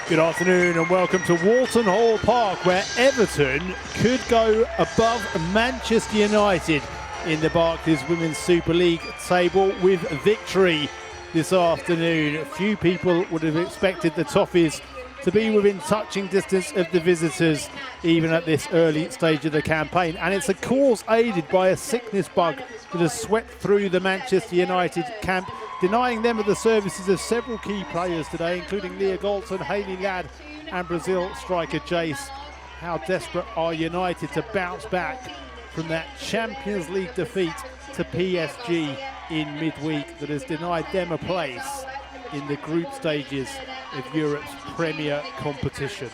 Good afternoon and welcome to Walton Hall Park, where Everton could go above Manchester United in the Barclays Women's Super League table with victory this afternoon. Few people would have expected the Toffees to be within touching distance of the visitors, even at this early stage of the campaign. And it's a cause aided by a sickness bug that has swept through the Manchester United camp, denying them of the services of several key players today, including Leah Galton, Hayley Ladd and Brazil striker Jace. How desperate are United to bounce back from that Champions League defeat to PSG in midweek that has denied them a place in the group stages of Europe's premier competition.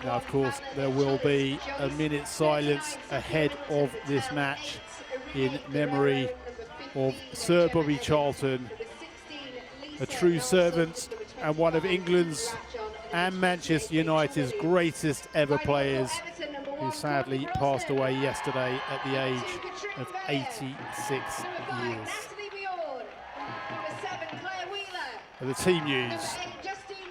Now, of course, there will be a minute's silence ahead of this match in memory of Sir Bobby Charlton, a true servant and one of England's and Manchester United's greatest ever players, who sadly passed away yesterday at the age of 86 years. And the team news: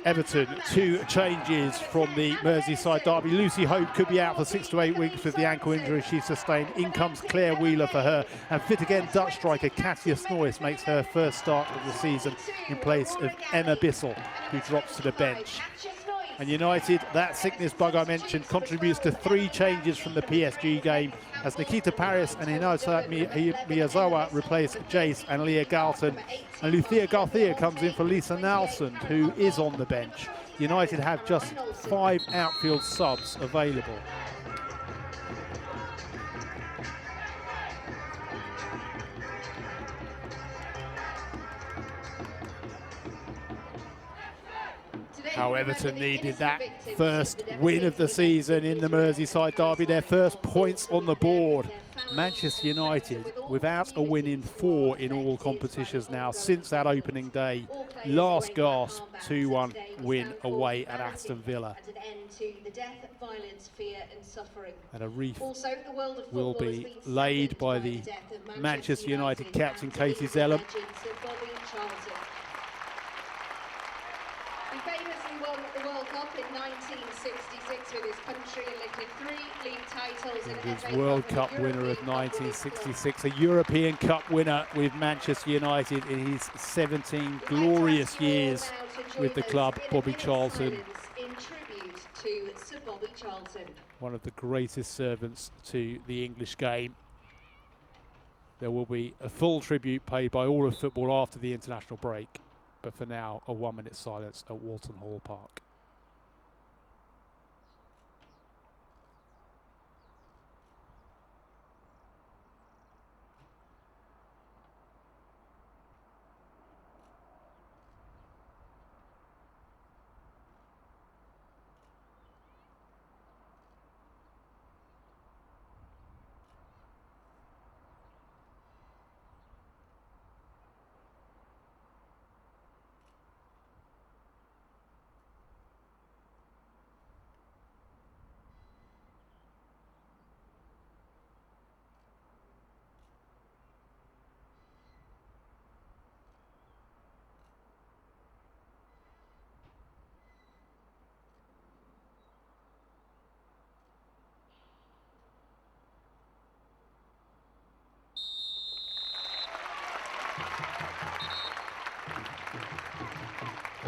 Everton, 2 changes from the Merseyside derby. Lucy Hope could be out for 6 to 8 weeks with the ankle injury she sustained. In comes Claire Wheeler for her. And fit again Dutch striker Katia Snoyes makes her first start of the season in place of Emma Bissell, who drops to the bench. And United, that sickness bug I mentioned, contributes to 3 changes from the PSG game, as Nikita Paris and Hinata Miyazawa replace Jace and Leah Galton. And Lucia Garcia comes in for Lisa Nelson, who is on the bench. United have just 5 outfield subs available. How Everton needed that first win of the season in the Merseyside derby, their first points on the board. Manchester United without a win in 4 in all competitions now since that opening day. Last gasp 2-1 win away at Aston Villa. And a wreath will be laid by the Manchester United captain Katie Zellum. He famously won the World Cup in 1966 with his country and lifted 3 league titles. His World Cup winner of 1966, a European Cup winner with Manchester United in his 17 glorious years with the club, Bobby Charlton. In tribute to Sir Bobby Charlton. One of the greatest servants to the English game. There will be a full tribute paid by all of football after the international break. But for now, a 1-minute silence at Walton Hall Park.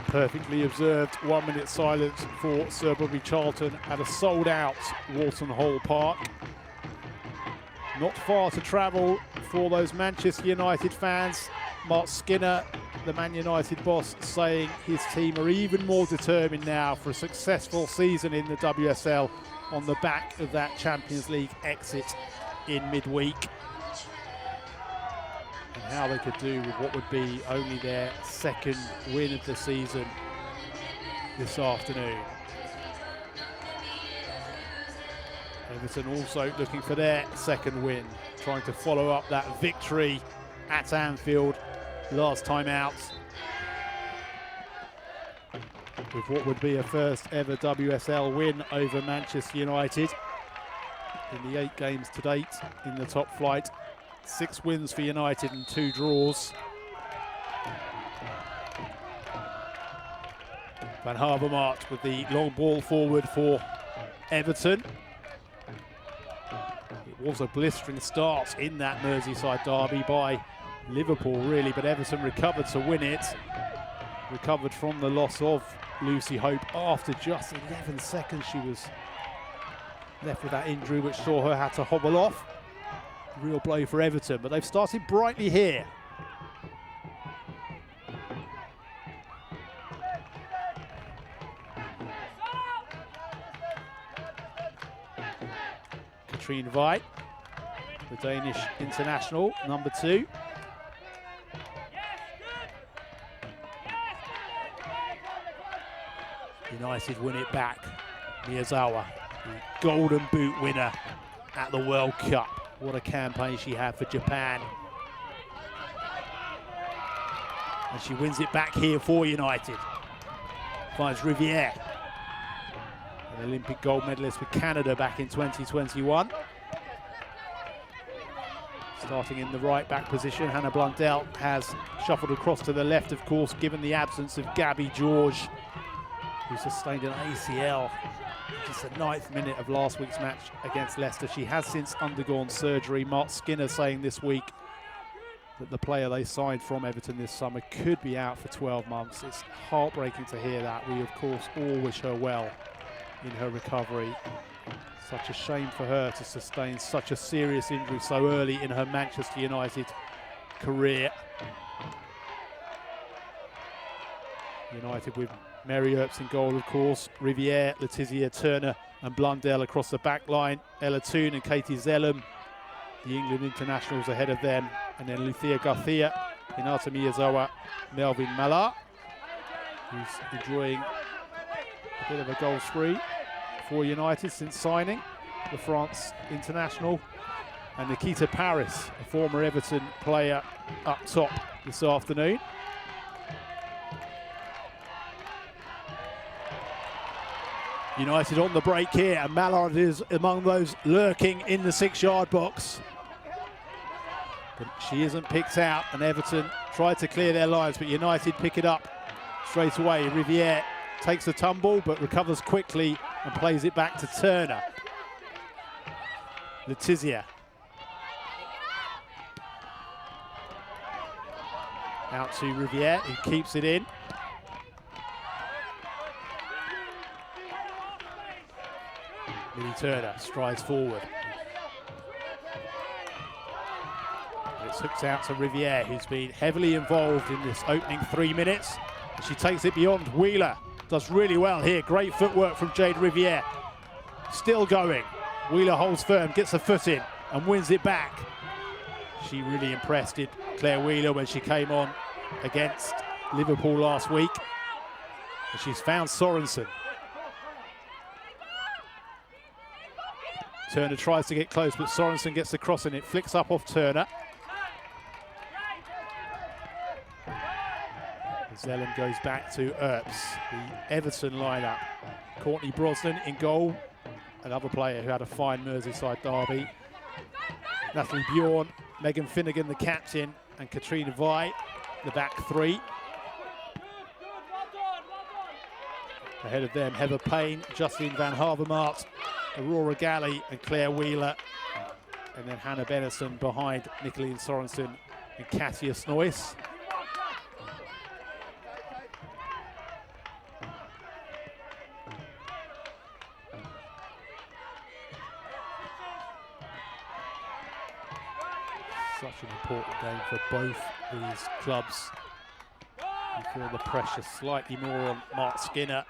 Perfectly observed 1-minute silence for Sir Bobby Charlton at a sold-out Walton Hall Park. Not far to travel for those Manchester United fans. Mark Skinner, the Man United boss, saying his team are even more determined now for a successful season in the WSL on the back of that Champions League exit in midweek. And how they could do with what would be only their 2nd win of the season this afternoon. Everton also looking for their 2nd win, trying to follow up that victory at Anfield last time out with what would be a first ever WSL win over Manchester United in the 8 games to date in the top flight. 6 wins for United and 2 draws. Van Havermaet with the long ball forward for Everton. It was a blistering start in that Merseyside derby by Liverpool, really, but Everton recovered to win it. Recovered from the loss of Lucy Hope after just 11 seconds. She was left with that injury which saw her had to hobble off. Real blow for Everton, but they've started brightly here. Katrine Veit, the Danish international, number 2. United win it back. Miyazawa, the Golden Boot winner at the World Cup. What a campaign she had for Japan. And she wins it back here for United. Finds Riviere, an Olympic gold medalist with Canada back in 2021. Starting in the right back position, Hannah Blundell has shuffled across to the left, of course, given the absence of Gabby George, who sustained an ACL just the 9th minute of last week's match against Leicester. She has since undergone surgery. Mark Skinner saying this week that the player they signed from Everton this summer could be out for 12 months. It's heartbreaking to hear that. We, of course, all wish her well in her recovery. Such a shame for her to sustain such a serious injury so early in her Manchester United career. United with Mary Earps in goal, of course. Riviere, Letizia, Turner and Blundell across the back line. Ella Toon and Katie Zellum, the England internationals, ahead of them. And then Lucia Garcia, Hinata Miyazawa, Melvin Mallard, who's enjoying a bit of a goal spree for United since signing the France international. And Nikita Paris, a former Everton player, up top this afternoon. United on the break here, and Mallard is among those lurking in the 6-yard box. But she isn't picked out, and Everton tried to clear their lines, but United pick it up straight away. Riviere takes a tumble, but recovers quickly and plays it back to Turner. Letizia. Out to Riviere, who keeps it in. Millie Turner strides forward. It's hooked out to Riviere, who's been heavily involved in this opening 3 minutes. She takes it beyond. Wheeler does really well here. Great footwork from Jade Riviere. Still going. Wheeler holds firm, gets a foot in and wins it back. She really impressed Claire Wheeler when she came on against Liverpool last week. And she's found Sorensen. Turner tries to get close, but Sorensen gets the cross in. It flicks up off Turner. Zellum goes back to Earps, the Everton lineup. Courtney Brosnan in goal, another player who had a fine Merseyside derby. Natalie Bjorn, Megan Finnegan, the captain, and Katrina Veit, the back 3. Ahead of them, Heather Payne, Justine Van Havermaet, Aurora Galley and Claire Wheeler, and then Hannah Bennison behind Nicoline Sorensen and Katia Snoyce. Such an important game for both these clubs. You feel the pressure slightly more on Mark Skinner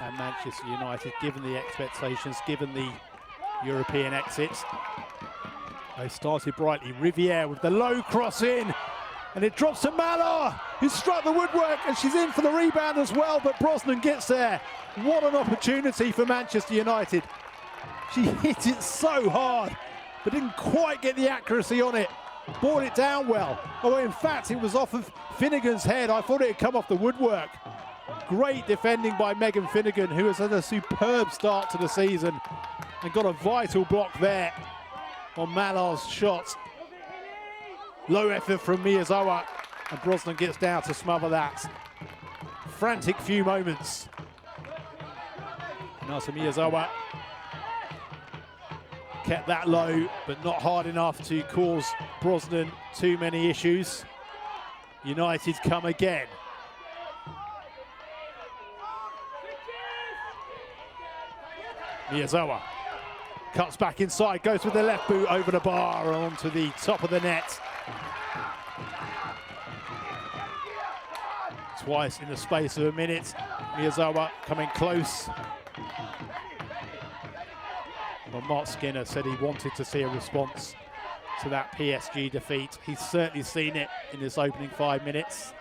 and Manchester United, given the expectations, given the European exits. They started brightly. Riviere with the low cross in, and it drops to Mallard, who struck the woodwork, and she's in for the rebound as well, but Brosnan gets there. What an opportunity for Manchester United. She hit it so hard, but didn't quite get the accuracy on it. Brought it down well. Oh, in fact, it was off of Finnegan's head. I thought it had come off the woodwork. Great defending by Megan Finnegan, who has had a superb start to the season and got a vital block there on Mallard's shot. Low effort from Miyazawa, and Brosnan gets down to smother that. frantic few moments. Nasa Miyazawa kept that low, but not hard enough to cause Brosnan too many issues. United come again. Miyazawa cuts back inside, goes with the left boot over the bar and onto the top of the net. Twice in the space of a minute. Miyazawa coming close. Well, Mark Skinner said he wanted to see a response to that PSG defeat. He's certainly seen it in this opening 5 minutes.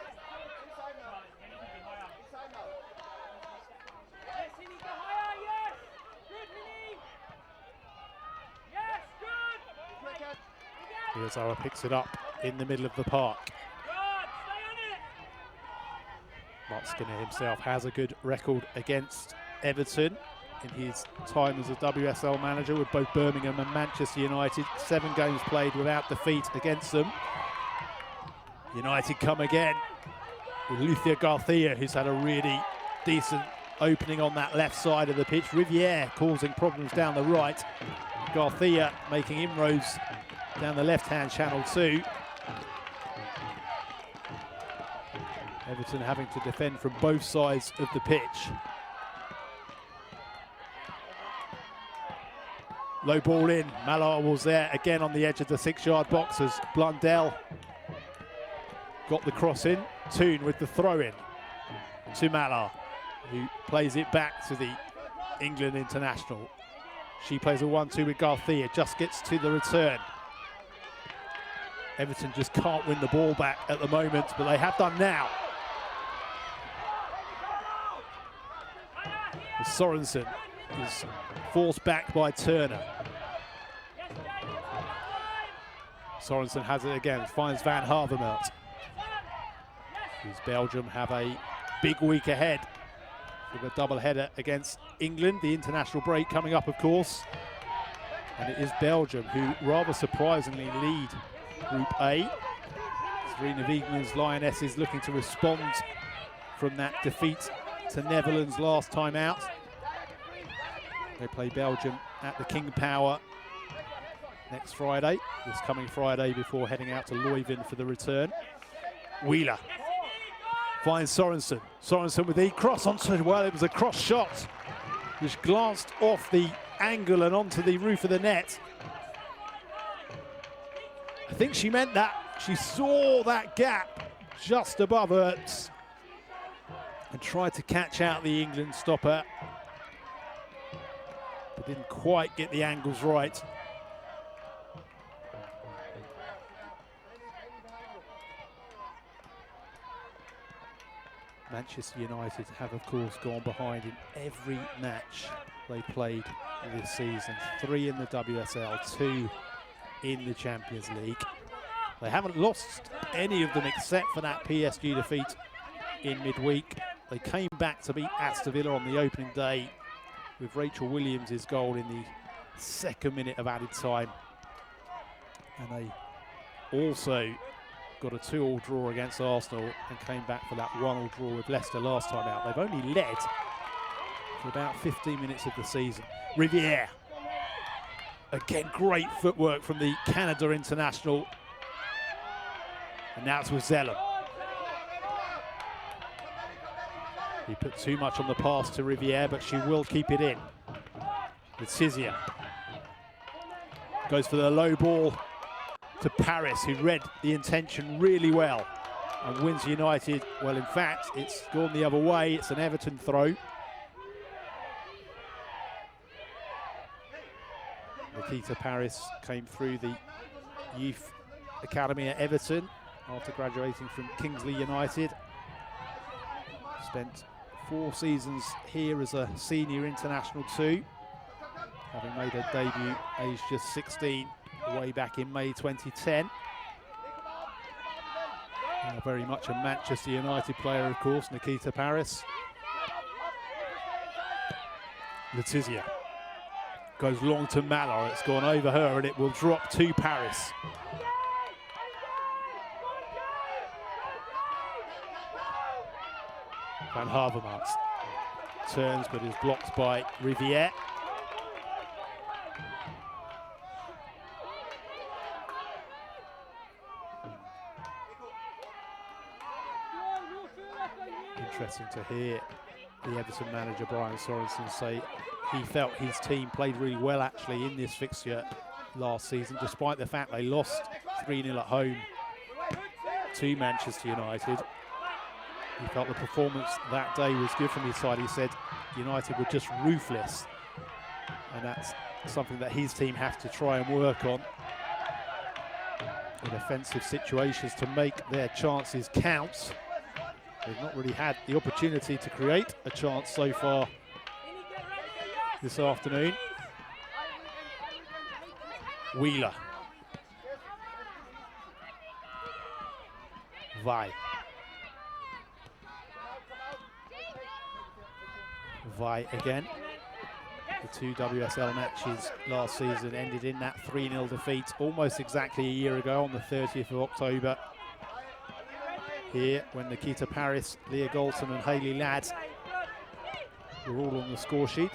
Miyazawa picks it up in the middle of the park. Mark Skinner himself has a good record against Everton in his time as a WSL manager with both Birmingham and Manchester United. 7 games played without defeat against them. United come again with Lucia Garcia, who's had a really decent opening on that left side of the pitch. Riviere causing problems down the right. Garcia making inroads down the left-hand channel too. Everton having to defend from both sides of the pitch. Low ball in, Mallard was there again on the edge of the 6-yard box as Blundell got the cross in. Toon with the throw in to Mallard, who plays it back to the England international. She plays a 1-2 with Garcia, just gets to the return. Everton just can't win the ball back at the moment, but they have done now. Sorensen is forced back by Turner. Sorensen has it again, finds Van Havermelt. As Belgium have a big week ahead with a double-header against England. The international break coming up, of course. And it is Belgium who rather surprisingly lead Group A. Serena Wiegman's Lionesses looking to respond from that defeat to Netherlands last time out. They play Belgium at the King Power next Friday, this coming Friday, before heading out to Leuven for the return. Wheeler finds Sorensen. Sorensen with the cross onto, well, it was a cross shot which glanced off the angle and onto the roof of the net. I think she meant that. She saw that gap just above Ertz and tried to catch out the England stopper, but didn't quite get the angles right. Manchester United have, of course, gone behind in every match they played this season. 3 in the WSL, 2 in the Champions League. They haven't lost any of them except for that PSG defeat in midweek. They came back to beat Aston Villa on the opening day with Rachel Williams' goal in the 2nd minute of added time. And they also got a 2-2 draw against Arsenal and came back for that 1-1 draw with Leicester last time out. They've only led for about 15 minutes of the season. Riviere. Again, great footwork from the Canada international. And now it's with Zellum. He put too much on the pass to Riviere, but she will keep it in. With Sizia. Goes for the low ball to Paris, who read the intention really well and wins United. Well, in fact, it's gone the other way. It's an Everton throw. Nikita Paris came through the youth academy at Everton after graduating from Kingsley United. Spent 4 seasons here as a senior international too, having made her debut aged just 16 way back in May 2010. Very much a Manchester United player, of course, Nikita Paris. Letizia goes long to Mallard. It's gone over her and it will drop to Paris. Van Havermaet turns but is blocked by Riviere. Interesting to hear the Everton manager Brian Sorensen say he felt his team played really well actually in this fixture last season, despite the fact they lost 3-0 at home to Manchester United. He felt the performance that day was good from his side. He said United were just ruthless, and that's something that his team have to try and work on in offensive situations to make their chances count. They've not really had the opportunity to create a chance so far this afternoon. Wheeler. Vi again. The two WSL matches last season ended in that 3-0 defeat almost exactly a year ago on the 30th of October. Here, when Nikita Paris, Leah Galton and Hayley Ladd were all on the score sheet.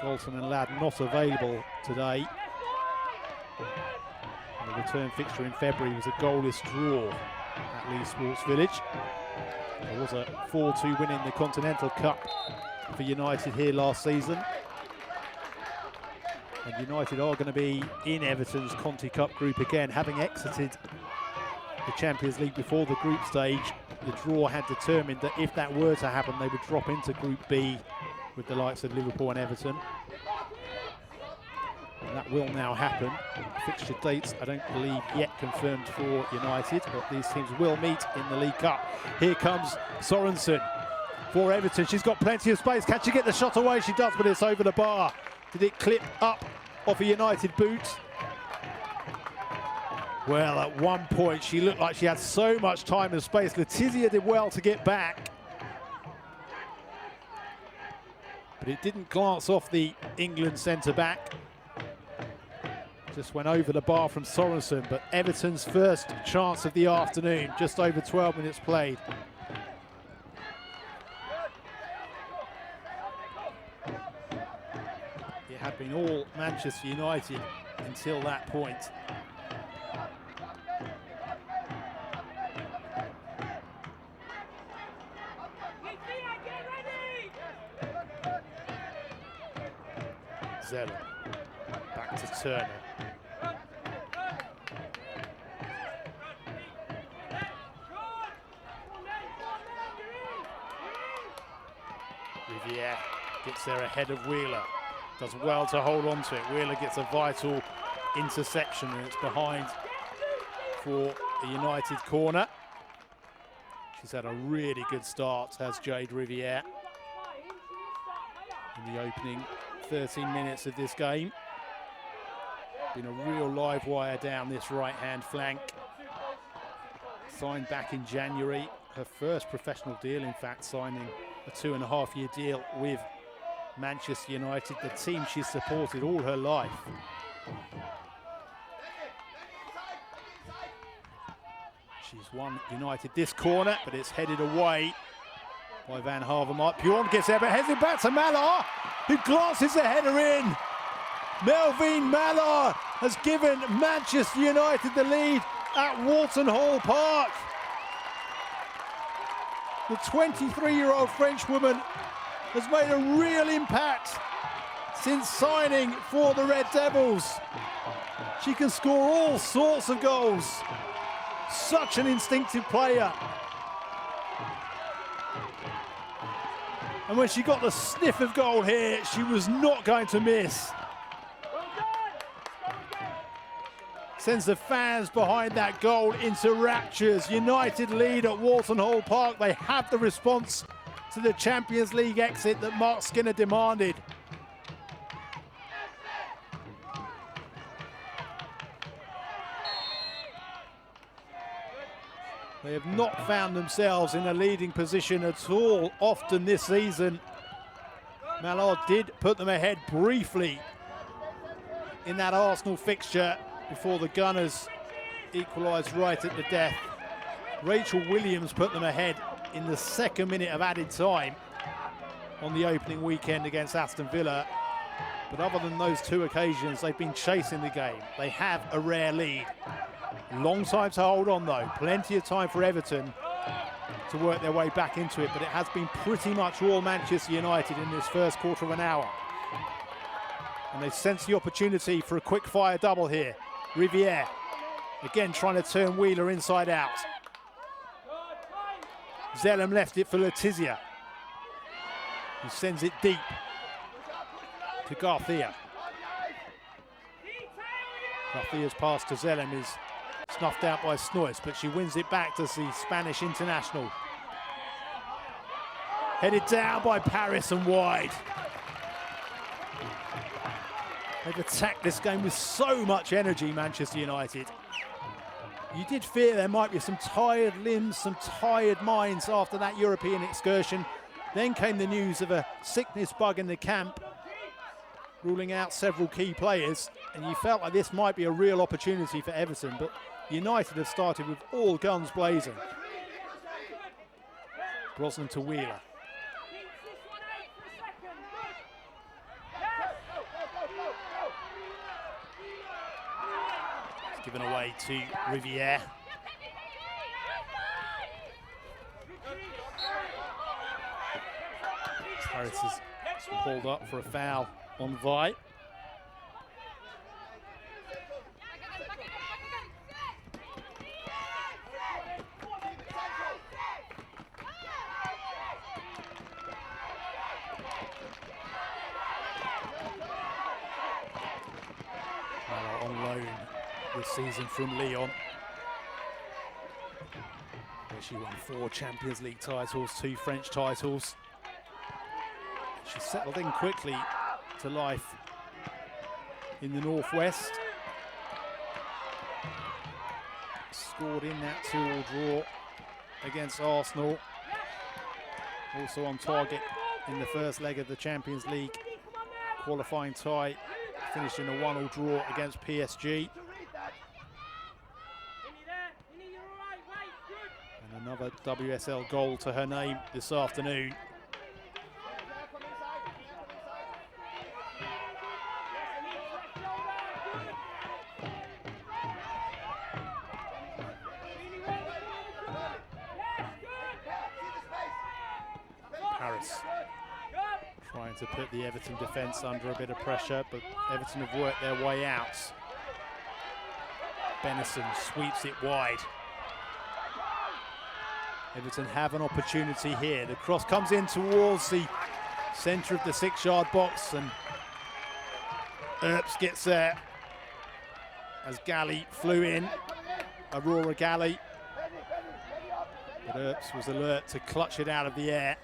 Galton and Ladd not available today. And the return fixture in February was a goalless draw at Leigh Sports Village. There was a 4-2 win in the Continental Cup for United here last season. And United are going to be in Everton's Conti Cup group again, having exited the Champions League before the group stage. The draw had determined that if that were to happen, they would drop into Group B with the likes of Liverpool and Everton. And that will now happen. Fixture dates, I don't believe, yet confirmed for United, but these teams will meet in the League Cup. Here comes Sorensen for Everton. She's got plenty of space. Can she get the shot away? She does, but it's over the bar. Did it clip up off a United boot? Well, at one point, she looked like she had so much time and space. Letizia did well to get back, but it didn't glance off the England centre-back. Just went over the bar from Sorensen, but Everton's first chance of the afternoon, just over 12 minutes played. It had been all Manchester United until that point. Zeller, back to Turner. Riviere gets there ahead of Wheeler. Does well to hold on to it. Wheeler gets a vital interception and it's behind for the United corner. She's had a really good start, has Jade Riviere, in the opening 13 minutes of this game. Been a real live wire down this right-hand flank. Signed back in January, her first professional deal, in fact, signing a 2.5-year deal with Manchester United, the team she's supported all her life. She's won United this corner, but it's headed away by Van Havermaet. Bjorn gets there, but heads it back to Mallar, who glances the header in. Melvin Mallar has given Manchester United the lead at Walton Hall Park. The 23-year-old French woman has made a real impact since signing for the Red Devils. She can score all sorts of goals. Such an instinctive player. And when she got the sniff of goal here, she was not going to miss. Sends the fans behind that goal into raptures. United lead at Walton Hall Park. They have the response to the Champions League exit that Mark Skinner demanded. They have not found themselves in a leading position at all often this season. Mallar did put them ahead briefly in that Arsenal fixture before the Gunners equalised right at the death. Rachel Williams put them ahead in the second minute of added time. on the opening weekend against Aston Villa. But other than those two occasions, they've been chasing the game. They have a rare lead. Long time to hold on though. Plenty of time for Everton to work their way back into it, but it has been pretty much all Manchester United in this first quarter of an hour. And they sense the opportunity for a quick fire double here. Riviere again trying to turn Wheeler inside out. Zellum left it for Letizia, who sends it deep to Garcia. Garcia's pass to Zellum is snuffed out by Snoyes, but she wins it back to the Spanish international. Headed down by Paris and wide. They've attacked this game with so much energy, Manchester United. You did fear there might be some tired limbs, some tired minds after that European excursion. Then came the news of a sickness bug in the camp, ruling out several key players, and you felt like this might be a real opportunity for Everton, but United have started with all guns blazing. Brosnan to Wheeler. It's given away to Riviere. Harris is pulled up for a foul on Vi. On loan this season from Lyon, where she won 4 Champions League titles, 2 French titles. She settled in quickly to life in the Northwest. Scored in that 2-2 draw against Arsenal. Also on target in the first leg of the Champions League qualifying tie, finished in a 1-1 draw against PSG. And another WSL goal to her name this afternoon. Harris trying to put the Everton defence under a bit of pressure, but Everton have worked their way out. Benison sweeps it wide. Everton have an opportunity here. The cross comes in towards the centre of the 6-yard box, and Earps gets there as Galley flew in. Aurora Galley. But Earps was alert to clutch it out of the air.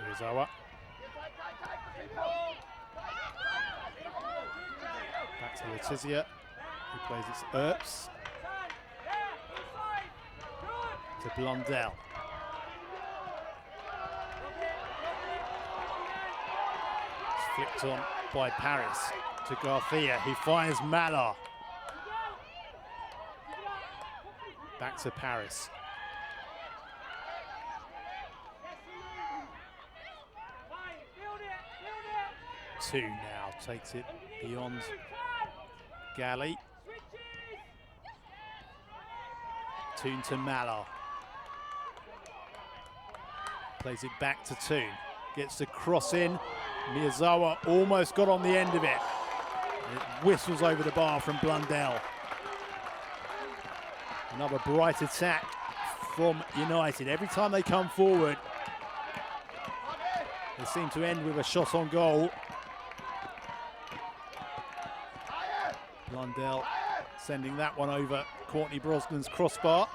Rizzawa. Back to Letizia, who plays its Earps. To Blondell. It's flicked on by Paris to Garcia, who finds Malar. Back to Paris. Two now takes it beyond Galley. Toon to Malar. Plays it back to Toon. Gets the cross in. Miyazawa almost got on the end of it. And it whistles over the bar from Blundell. Another bright attack from United. Every time they come forward, they seem to end with a shot on goal. Blundell sending that one over Courtney Brosnan's crossbar.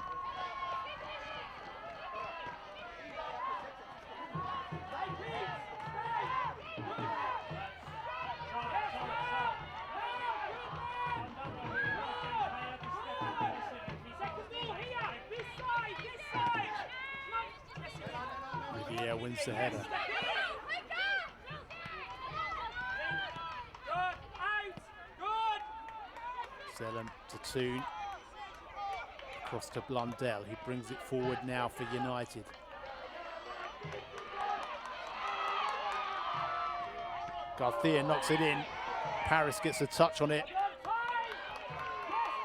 Riviere wins the header. Zellum to Toon. Across to Blundell. He brings it forward now for United. Garcia knocks it in. Paris gets a touch on it.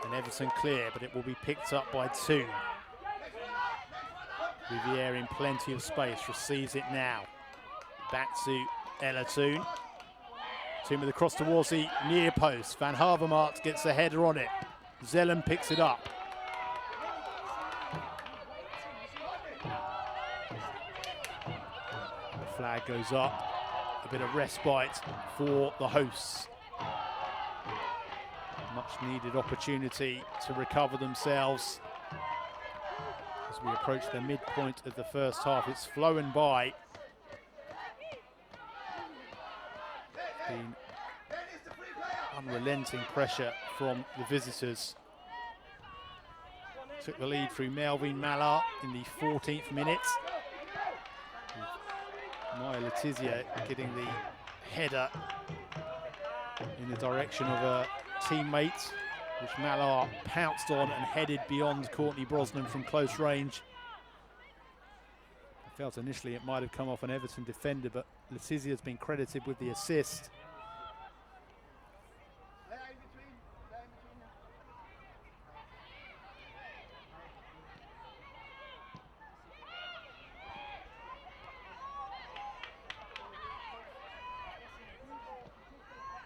And Everton clear, but it will be picked up by Toon. Riviere in plenty of space, receives it now. Back to Ella Toon. Toon with a cross towards the near post. Van Havermaet gets a header on it. Zellum picks it up. The flag goes up. A bit of respite for the hosts. Much needed opportunity to recover themselves. As we approach the midpoint of the first half, it's flown by. Been unrelenting pressure from the visitors. Took the lead through Melvin Mallard in the 14th minute. Maya Letizia getting the header in the direction of her teammate, which Mallard pounced on and headed beyond Courtney Brosnan from close range. I felt initially it might have come off an Everton defender, but Letizia has been credited with the assist.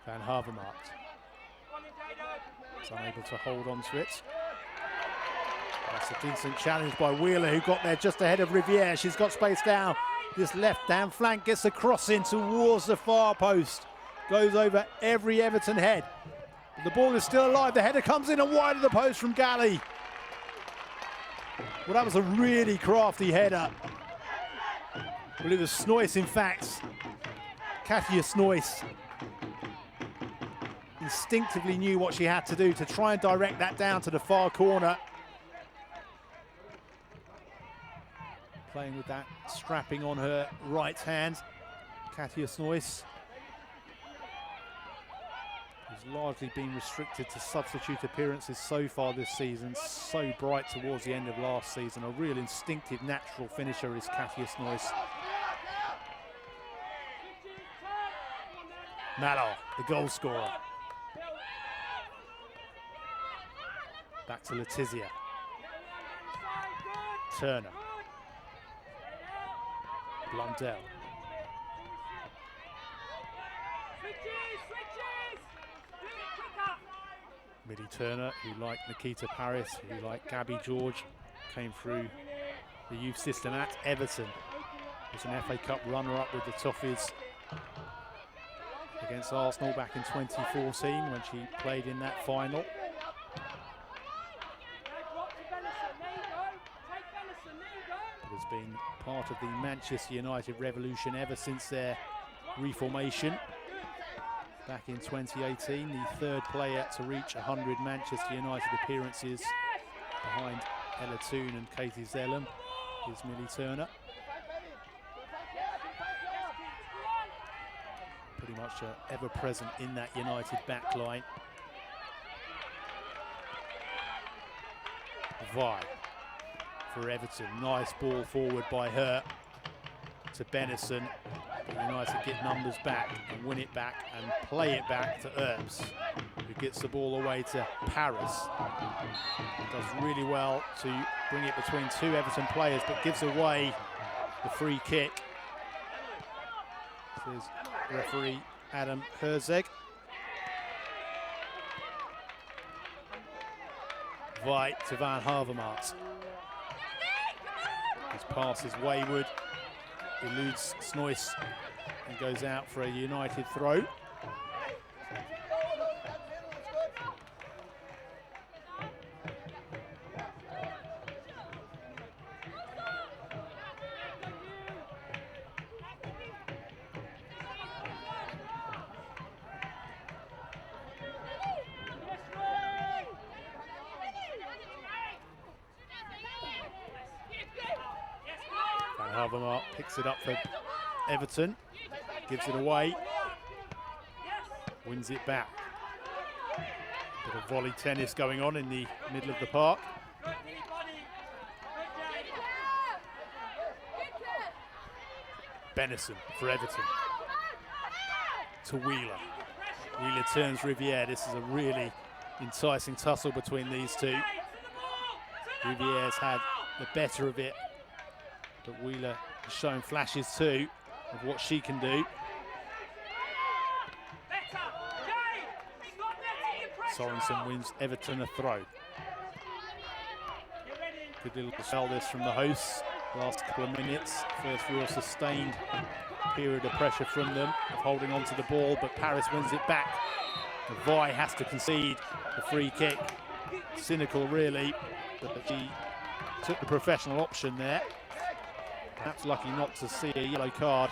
Van Havermaet is unable to hold on to it. That's a decent challenge by Wheeler, who got there just ahead of Riviere. She's got space down. This left-hand flank gets a cross in towards the far post. Goes over every Everton head. But the ball is still alive. The header comes in and wide of the post from Galley. Well, that was a really crafty header. Well, it was Snoyce, in fact. Katia Snoyce instinctively knew what she had to do to try and direct that down to the far corner. Playing with that strapping on her right hand, Katia Snoyce has largely been restricted to substitute appearances so far this season. So bright towards the end of last season. A real instinctive, natural finisher is Katia Snoyce. Mallard, the goal scorer. Back to Letizia. Turner. Blundell. Millie Turner, who like Nikita Paris, who like Gabby George, came through the youth system at Everton. Was an FA Cup runner-up with the Toffees against Arsenal back in 2014 when she played in that final. Has been part of the Manchester United revolution ever since their reformation. Back in 2018, the third player to reach 100 Manchester United appearances behind Ella Toon and Katie Zellum is Millie Turner. Pretty much ever present in that United backline. Vi for Everton, nice ball forward by her to Benison. But United get numbers back and win it back and play it back to Earps, who gets the ball away to Paris. Does really well to bring it between two Everton players, but gives away the free kick. This is referee Adam Herzeg. Vi to Van Havermaet. His pass is wayward, eludes Snoyce and goes out for a United throw. Van Havermart picks it up for Everton, gives it away, wins it back. Bit of volley tennis going on in the middle of the park. Benison for Everton. To Wheeler. Wheeler turns Riviere. This is a really enticing tussle between these two. Riviere's had the better of it, but Wheeler has shown flashes too of what she can do. Sorensen wins Everton a throw. Good little spell this from the hosts. Last couple of minutes. First real sustained period of pressure from them, of holding on to the ball, but Paris wins it back. Vi has to concede the free kick. Cynical really, but she took the professional option there. Perhaps lucky not to see a yellow card.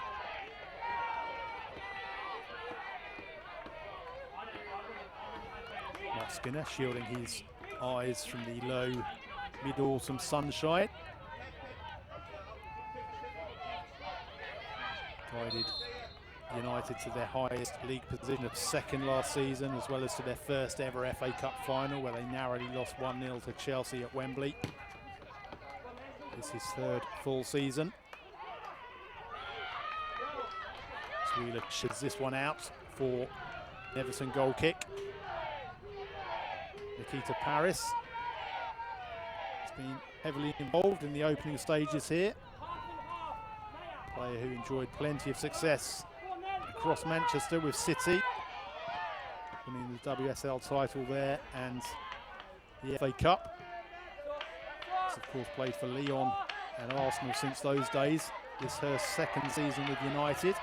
Mark Skinner shielding his eyes from the low mid-autumn sunshine. Guided United to their highest league position of second last season, as well as to their first ever FA Cup final, where they narrowly lost 1-0 to Chelsea at Wembley. This is his third full season. Wheeler sheds this one out for Everton goal kick. Nikita Paris has been heavily involved in the opening stages here. Player who enjoyed plenty of success across Manchester with City, winning the WSL title there and the FA Cup. She's of course played for Lyon and Arsenal since those days. This is her second season with United.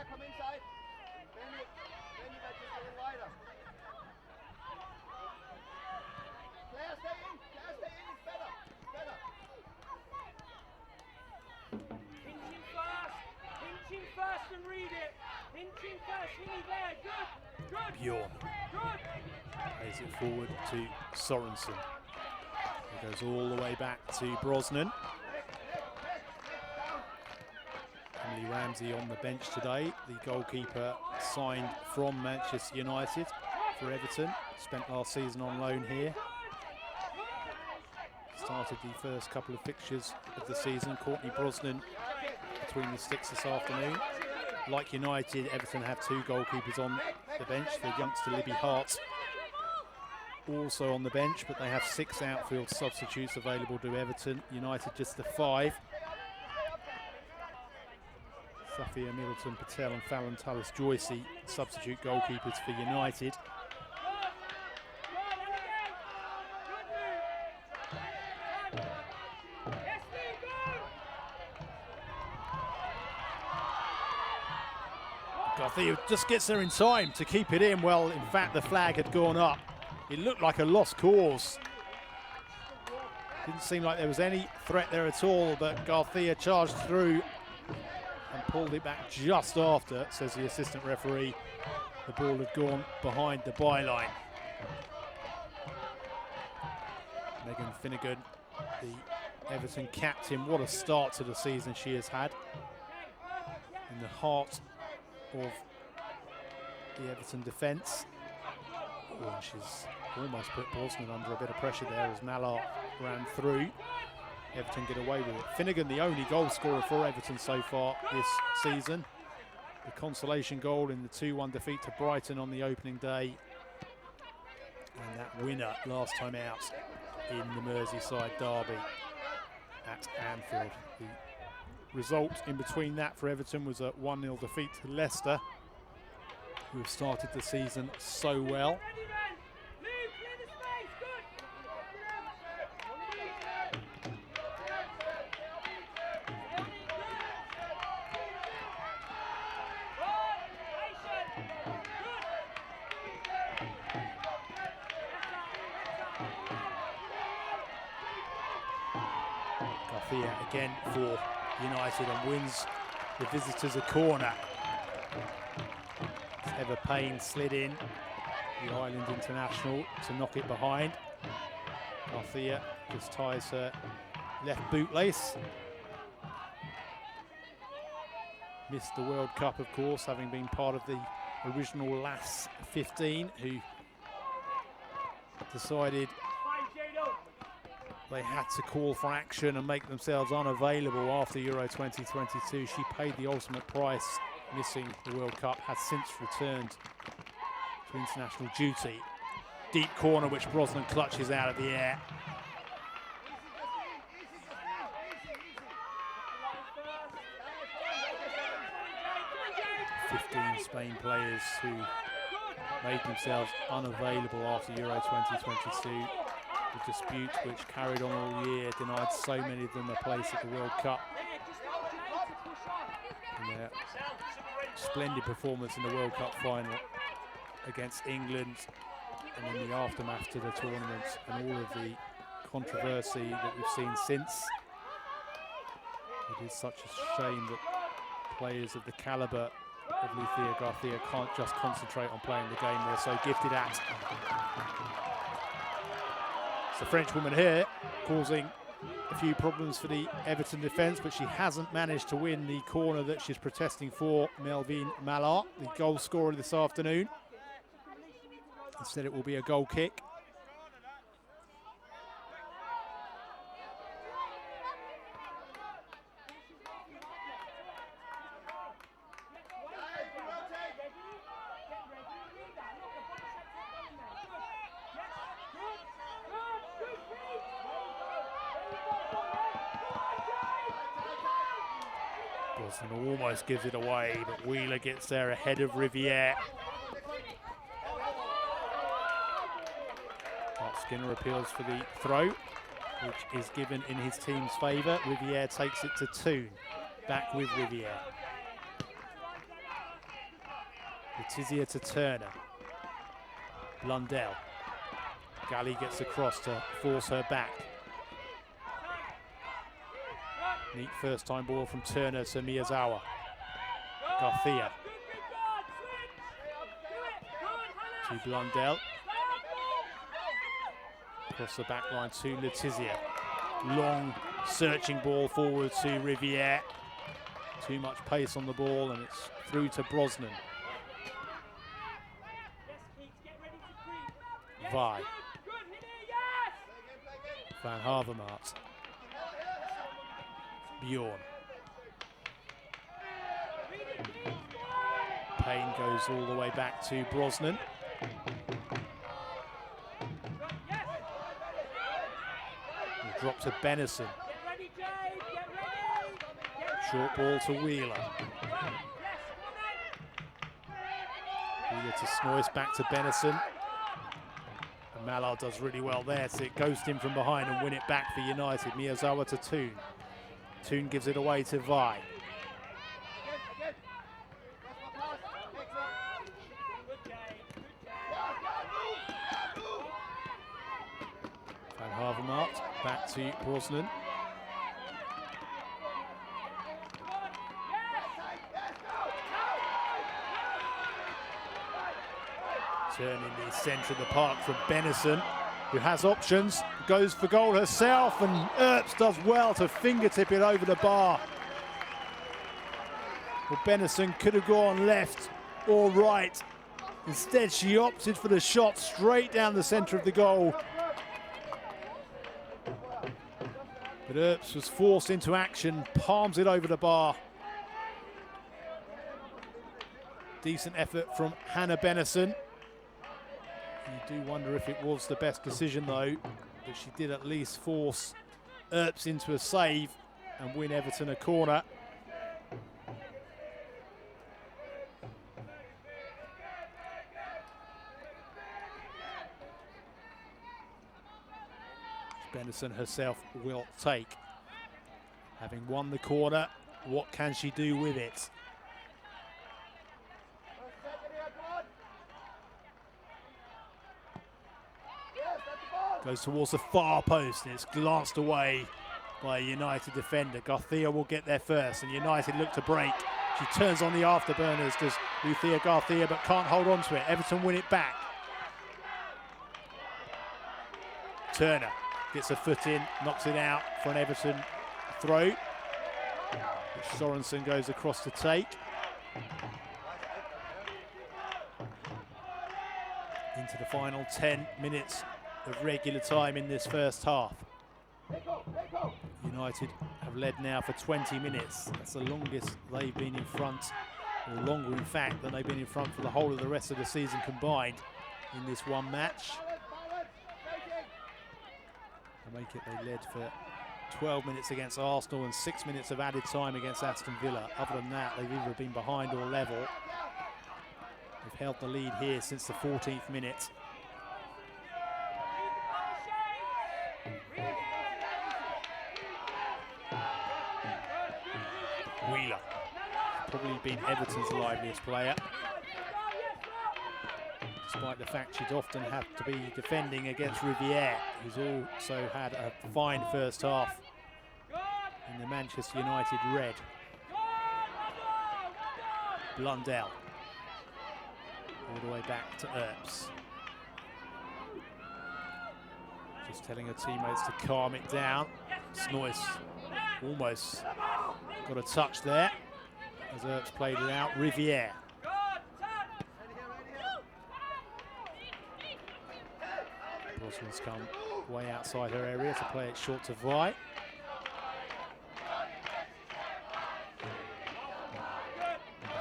Come inside. Benny, that's just a little wider. Claire, stay in. It's better. Pinching first and read it. Pinching first, Hinny there. Good. Bjorn plays it forward to Sorensen. It goes all the way back to Brosnan. Emily Ramsey on the bench today, the goalkeeper signed from Manchester United for Everton, spent last season on loan here. Started the first couple of fixtures of the season. Courtney Brosnan between the sticks this afternoon. Like United, Everton have two goalkeepers on the bench. The youngster Libby Hart also on the bench, but they have 6 outfield substitutes available to Everton. United just the 5. Safia Middleton Patel and Fallon Tullis-Joycey, substitute goalkeepers for United. Garcia just gets there in time to keep it in. Well, in fact, the flag had gone up. It looked like a lost cause. Didn't seem like there was any threat there at all, but Garcia charged through and pulled it back just after, says the assistant referee. The ball had gone behind the byline. Megan Finnegan, the Everton captain, what a start to the season she has had. In the heart of the Everton defence. Oh, and she's almost put Brosnan under a bit of pressure there as Mallard ran through. Everton get away with it. Finnegan, the only goal scorer for Everton so far this season. The consolation goal in the 2-1 defeat to Brighton on the opening day. And that winner last time out in the Merseyside derby at Anfield. The result in between that for Everton was a 1-0 defeat to Leicester, who have started the season so well. Garcia again for United and wins the visitors a corner. Heather Payne slid in, the Ireland international, to knock it behind. Garcia just ties her left bootlace. Missed the World Cup, of course, having been part of the original last 15 who decided they had to call for action and make themselves unavailable after Euro 2022. She paid the ultimate price, missing the World Cup, has since returned to international duty. Deep corner which Brosnan clutches out of the air. 15 Spain players who made themselves unavailable after Euro 2022. The dispute which carried on all year denied so many of them a place at the World Cup. And their splendid performance in the World Cup final against England, and in the aftermath to the tournament, and all of the controversy that we've seen since. It is such a shame that players of the calibre of Lucia Garcia can't just concentrate on playing the game they're so gifted at. It's the French woman here causing a few problems for the Everton defence, but she hasn't managed to win the corner that she's protesting for, Melvin Mallard, the goal scorer this afternoon. Instead it will be a goal kick. Brosnan almost gives it away, but Wheeler gets there ahead of Riviere. Skinner appeals for the throw, which is given in his team's favour. Riviere takes it to Toon. Back with Riviere. Letizia to Turner. Blundell. Galley gets across to force her back. Neat first time ball from Turner to Miyazawa. Garcia. To Blundell. Across the back line to Letizia. Long searching ball forward to Riviere. Too much pace on the ball and it's through to Brosnan. Vi. Van Havermaet. Bjorn. Payne goes all the way back to Brosnan. Drop to Benison. Short ball to Wheeler. Wheeler to Snoyce, back to Benison. And Mallard does really well there to ghost him from behind and win it back for United. Miyazawa to Toon. Toon gives it away to Vi. Van Havermaet. Back to Brosnan. Turn in the centre of the park from Benison, who has options, goes for goal herself, and Earps does well to fingertip it over the bar. Well, Benison could have gone left or right. Instead, she opted for the shot straight down the centre of the goal. But Earps was forced into action, palms it over the bar. Decent effort from Hannah Benison. You do wonder if it was the best decision though, but she did at least force Earps into a save and win Everton a corner. Benison herself will take. Having won the corner, what can she do with it? Goes towards the far post and it's glanced away by a United defender. Garcia will get there first, and United look to break. She turns on the afterburners, does Lucia Garcia, but can't hold on to it. Everton win it back. Turner gets a foot in, knocks it out for an Everton throw, which Sorensen goes across to take. Into the final 10 minutes of regular time in this first half. United have led now for 20 minutes. That's the longest they've been in front, or longer in fact than they've been in front for the whole of the rest of the season combined in this one match. They make it, they led for 12 minutes against Arsenal and 6 minutes of added time against Aston Villa. Other than that, they've either been behind or level. They've held the lead here since the 14th minute. Wheeler, probably been Everton's liveliest player, despite the fact she'd often have to be defending against Riviere, who's also had a fine first half in the Manchester United red. Blundell, all the way back to Earps. Just telling her teammates to calm it down. Snoyce almost got a touch there as Earps played it out. Riviere. Brosnan's come way outside her area to play it short to Vi.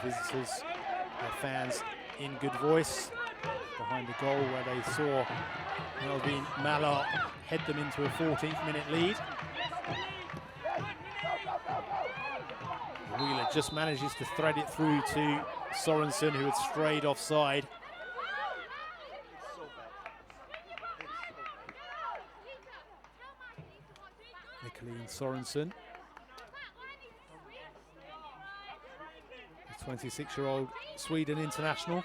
The visitors, their fans in good voice behind the goal where they saw Melvin Mallard head them into a 14th minute lead. Wheeler just manages to thread it through to Sorensen, who had strayed offside. Nicolene Sorensen, the 26-year-old Sweden international.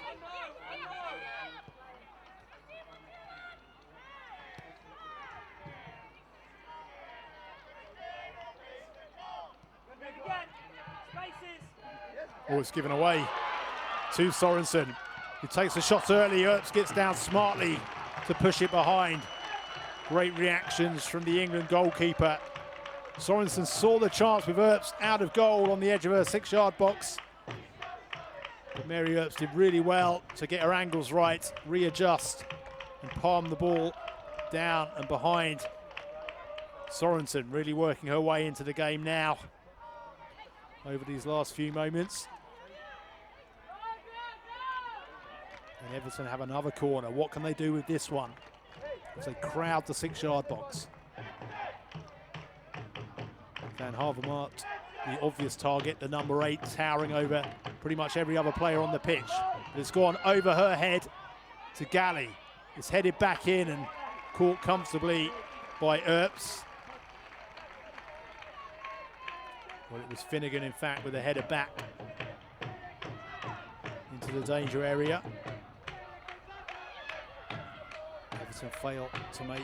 Oh, it's given away to Sorensen, who takes a shot early. Earps gets down smartly to push it behind. Great reactions from the England goalkeeper. Sorensen saw the chance with Earps out of goal on the edge of her 6-yard box. But Mary Earps did really well to get her angles right, readjust, and palm the ball down and behind. Sorensen really working her way into the game now over these last few moments. And Everton have another corner. What can they do with this one? As they crowd the 6-yard box. Van Havermaet, the obvious target, the number 8, towering over pretty much every other player on the pitch. But it's gone over her head to Galley. It's headed back in and caught comfortably by Earps. Well, it was Finnegan, in fact, with a header back into the danger area. Everton failed to make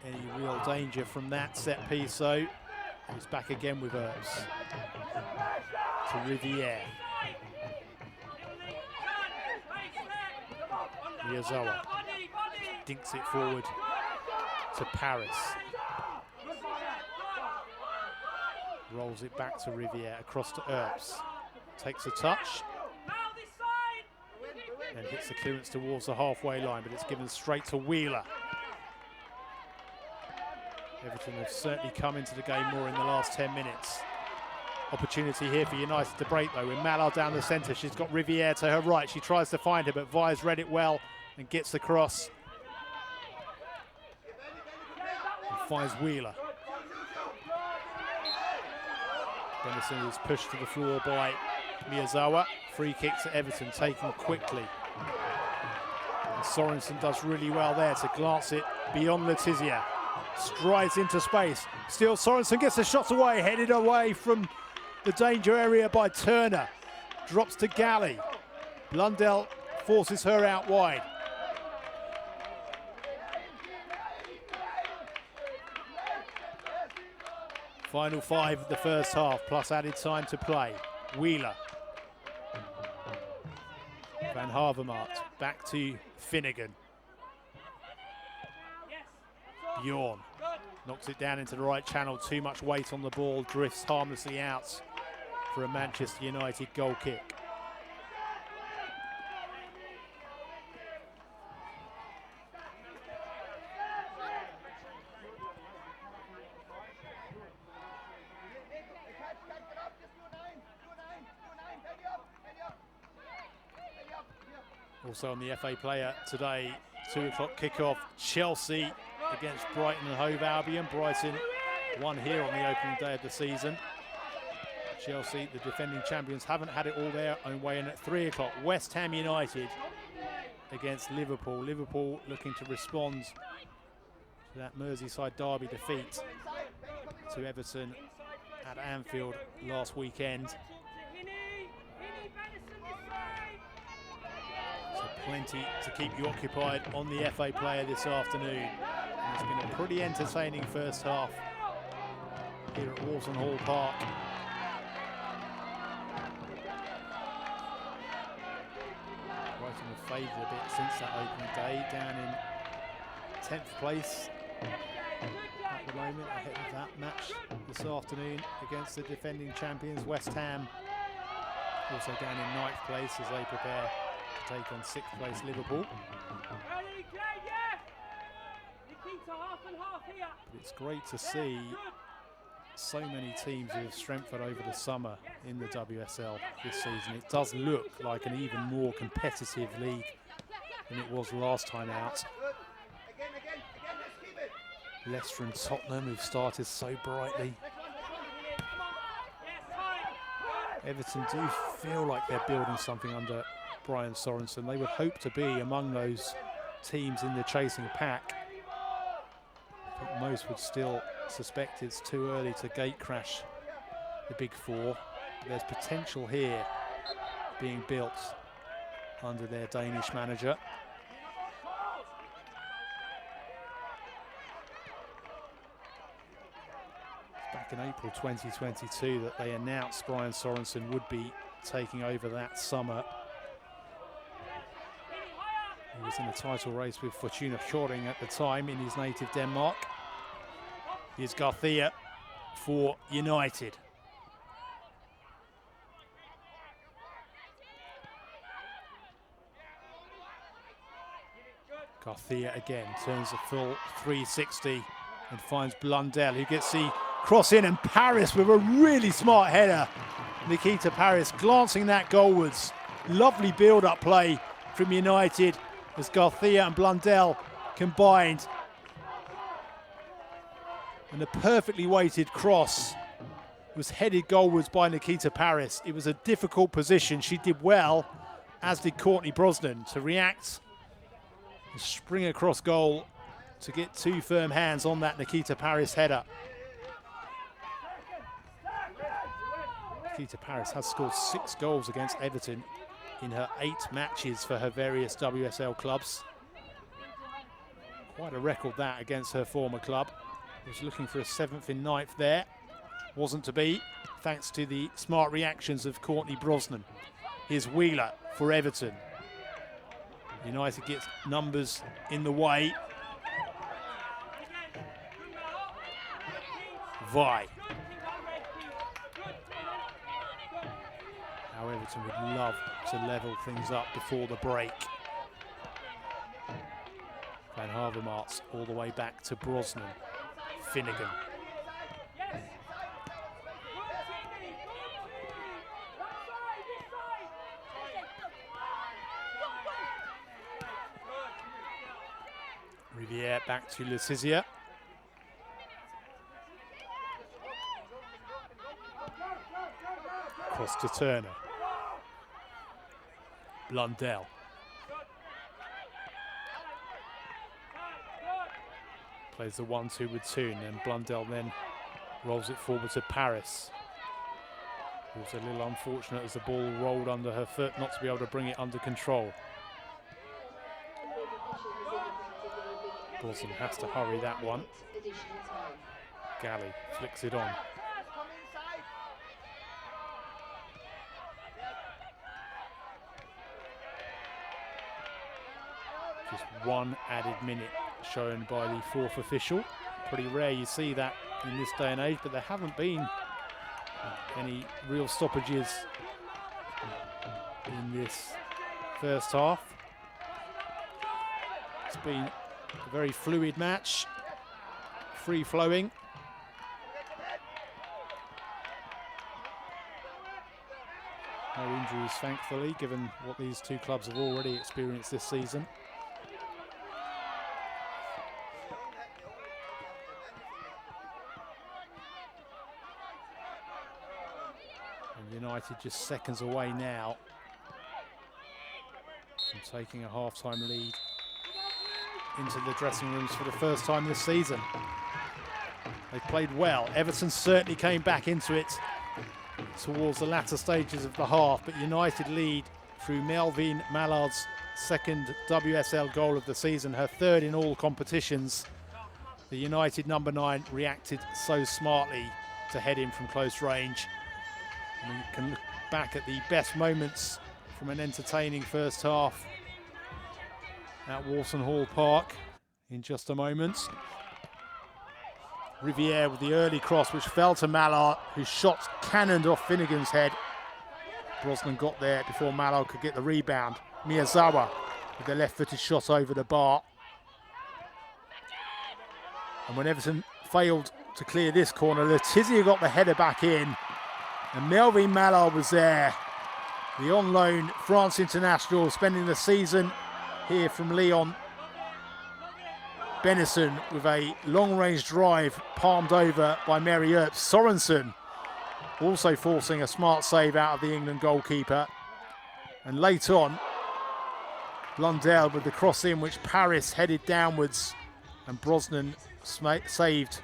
any real danger from that set piece, so it's back again with Earps to Riviere. Miyazawa dinks it forward to Paris. Rolls it back to Riviere, across to Earps. Takes a touch and hits the clearance towards the halfway line, but it's given straight to Wheeler. Everton have certainly come into the game more in the last 10 minutes. Opportunity here for United to break though, with Mallard down the centre. She's got Riviere to her right. She tries to find her, but Vi's read it well and gets the cross. And finds Wheeler. Dennison is pushed to the floor by Miyazawa. Free kick to Everton, taken quickly. And Sorensen does really well there to glance it beyond Letizia. Strides into space. Still Sorensen gets a shot away, headed away from the danger area by Turner. Drops to Galley. Blundell forces her out wide. Final 5 of the first half, plus added time to play. Wheeler. Van Havermaet back to Finnegan. Bjorn knocks it down into the right channel. Too much weight on the ball, drifts harmlessly out for a Manchester United goal kick. Also on the FA player today, 2 o'clock kickoff, Chelsea against Brighton and Hove Albion. Brighton won here on the opening day of the season. Chelsea, the defending champions, haven't had it all their own way. And at 3 o'clock, West Ham United against Liverpool. Liverpool looking to respond to that Merseyside derby defeat to Everton at Anfield last weekend. So plenty to keep you occupied on the FA player this afternoon. And it's been a pretty entertaining first half here at Walton Hall Park. Brighton have faded a bit since that opening day, down in 10th place at the moment, ahead of that match this afternoon against the defending champions West Ham. Also down in 9th place as they prepare to take on 6th place Liverpool. But it's great to see so many teams who have strengthened over the summer in the WSL this season. It does look like an even more competitive league than it was last time out. Leicester and Tottenham, who've started so brightly. Everton do feel like they're building something under Brian Sorensen. They would hope to be among those teams in the chasing pack. I think most would still suspect it's too early to gate crash the big four. But there's potential here being built under their Danish manager. It's back in April 2022 that they announced Brian Sorensen would be taking over that summer. He was in a title race with Fortuna Hjørring at the time in his native Denmark. Here's Garcia for United. Garcia again turns a full 360 and finds Blundell, who gets the cross in, and Paris with a really smart header. Nikita Paris glancing that goalwards. Lovely build-up play from United as Garcia and Blundell combined. And a perfectly weighted cross was headed goalwards by Nikita Paris. It was a difficult position. She did well, as did Courtney Brosnan, to react and spring across goal to get 2 firm hands on that Nikita Paris header. Nikita Paris has scored 6 goals against Everton in her 8 matches for her various WSL clubs. Quite a record that against her former club. Was looking for a 7th in 9th there. Wasn't to be, thanks to the smart reactions of Courtney Brosnan. Here's Wheeler for Everton. United gets numbers in the way. Vi. How Everton would love to level things up before the break. Van Havermaet all the way back to Brosnan. Finnegan. Riviere back to Letizia. Cross to Turner. Blundell. Plays the 1-2 with Toon, and Blundell then rolls it forward to Paris. It was a little unfortunate as the ball rolled under her foot, not to be able to bring it under control. Brosnan has to hurry that one. Galley flicks it on. Just one added minute shown by the fourth official. Pretty rare you see that in this day and age, but there haven't been any real stoppages in this first half. It's been a very fluid match, free-flowing. No injuries, thankfully, given what these two clubs have already experienced this season. And United just seconds away now from taking a half-time lead into the dressing rooms for the first time this season. They've played well. Everton certainly came back into it towards the latter stages of the half, but United lead through Melvin Mallard's second WSL goal of the season, her third in all competitions. The United number 9 reacted so smartly to head in from close range. And we can look back at the best moments from an entertaining first half at Walton Hall Park in just a moment. Riviere with the early cross, which fell to Mallard, whose shot cannoned off Finnegan's head. Brosnan got there before Mallard could get the rebound. Miyazawa with the left-footed shot over the bar. And when Everton failed to clear this corner, Letizia got the header back in. And Melvin Mallard was there. The on-loan France international, spending the season here from Lyon. Benison with a long-range drive palmed over by Mary Earps. Sorensen also forcing a smart save out of the England goalkeeper. And late on, Blundell with the cross in, which Paris headed downwards, and Brosnan saved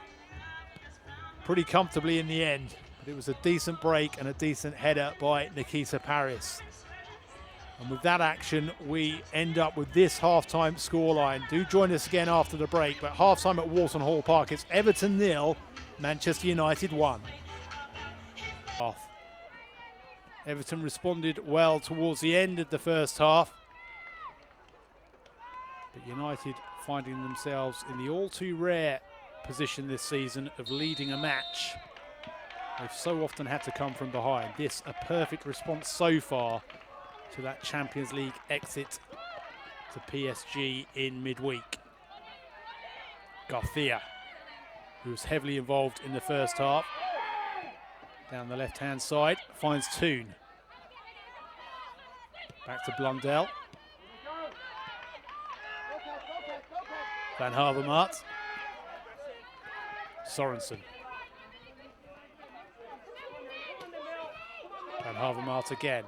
pretty comfortably in the end. But it was a decent break and a decent header by Nikita Paris. And with that action, we end up with this half-time scoreline. Do join us again after the break, but half-time at Walton Hall Park, it's Everton 0, Manchester United 1. Everton responded well towards the end of the first half, but United finding themselves in the all-too-rare position this season of leading a match. They've so often had to come from behind. This a perfect response so far to that Champions League exit to PSG in midweek. Garcia, who was heavily involved in the first half, down the left-hand side, finds Toon. Back to Blundell. Van Havermaet. Sorensen. Van Havermaet again.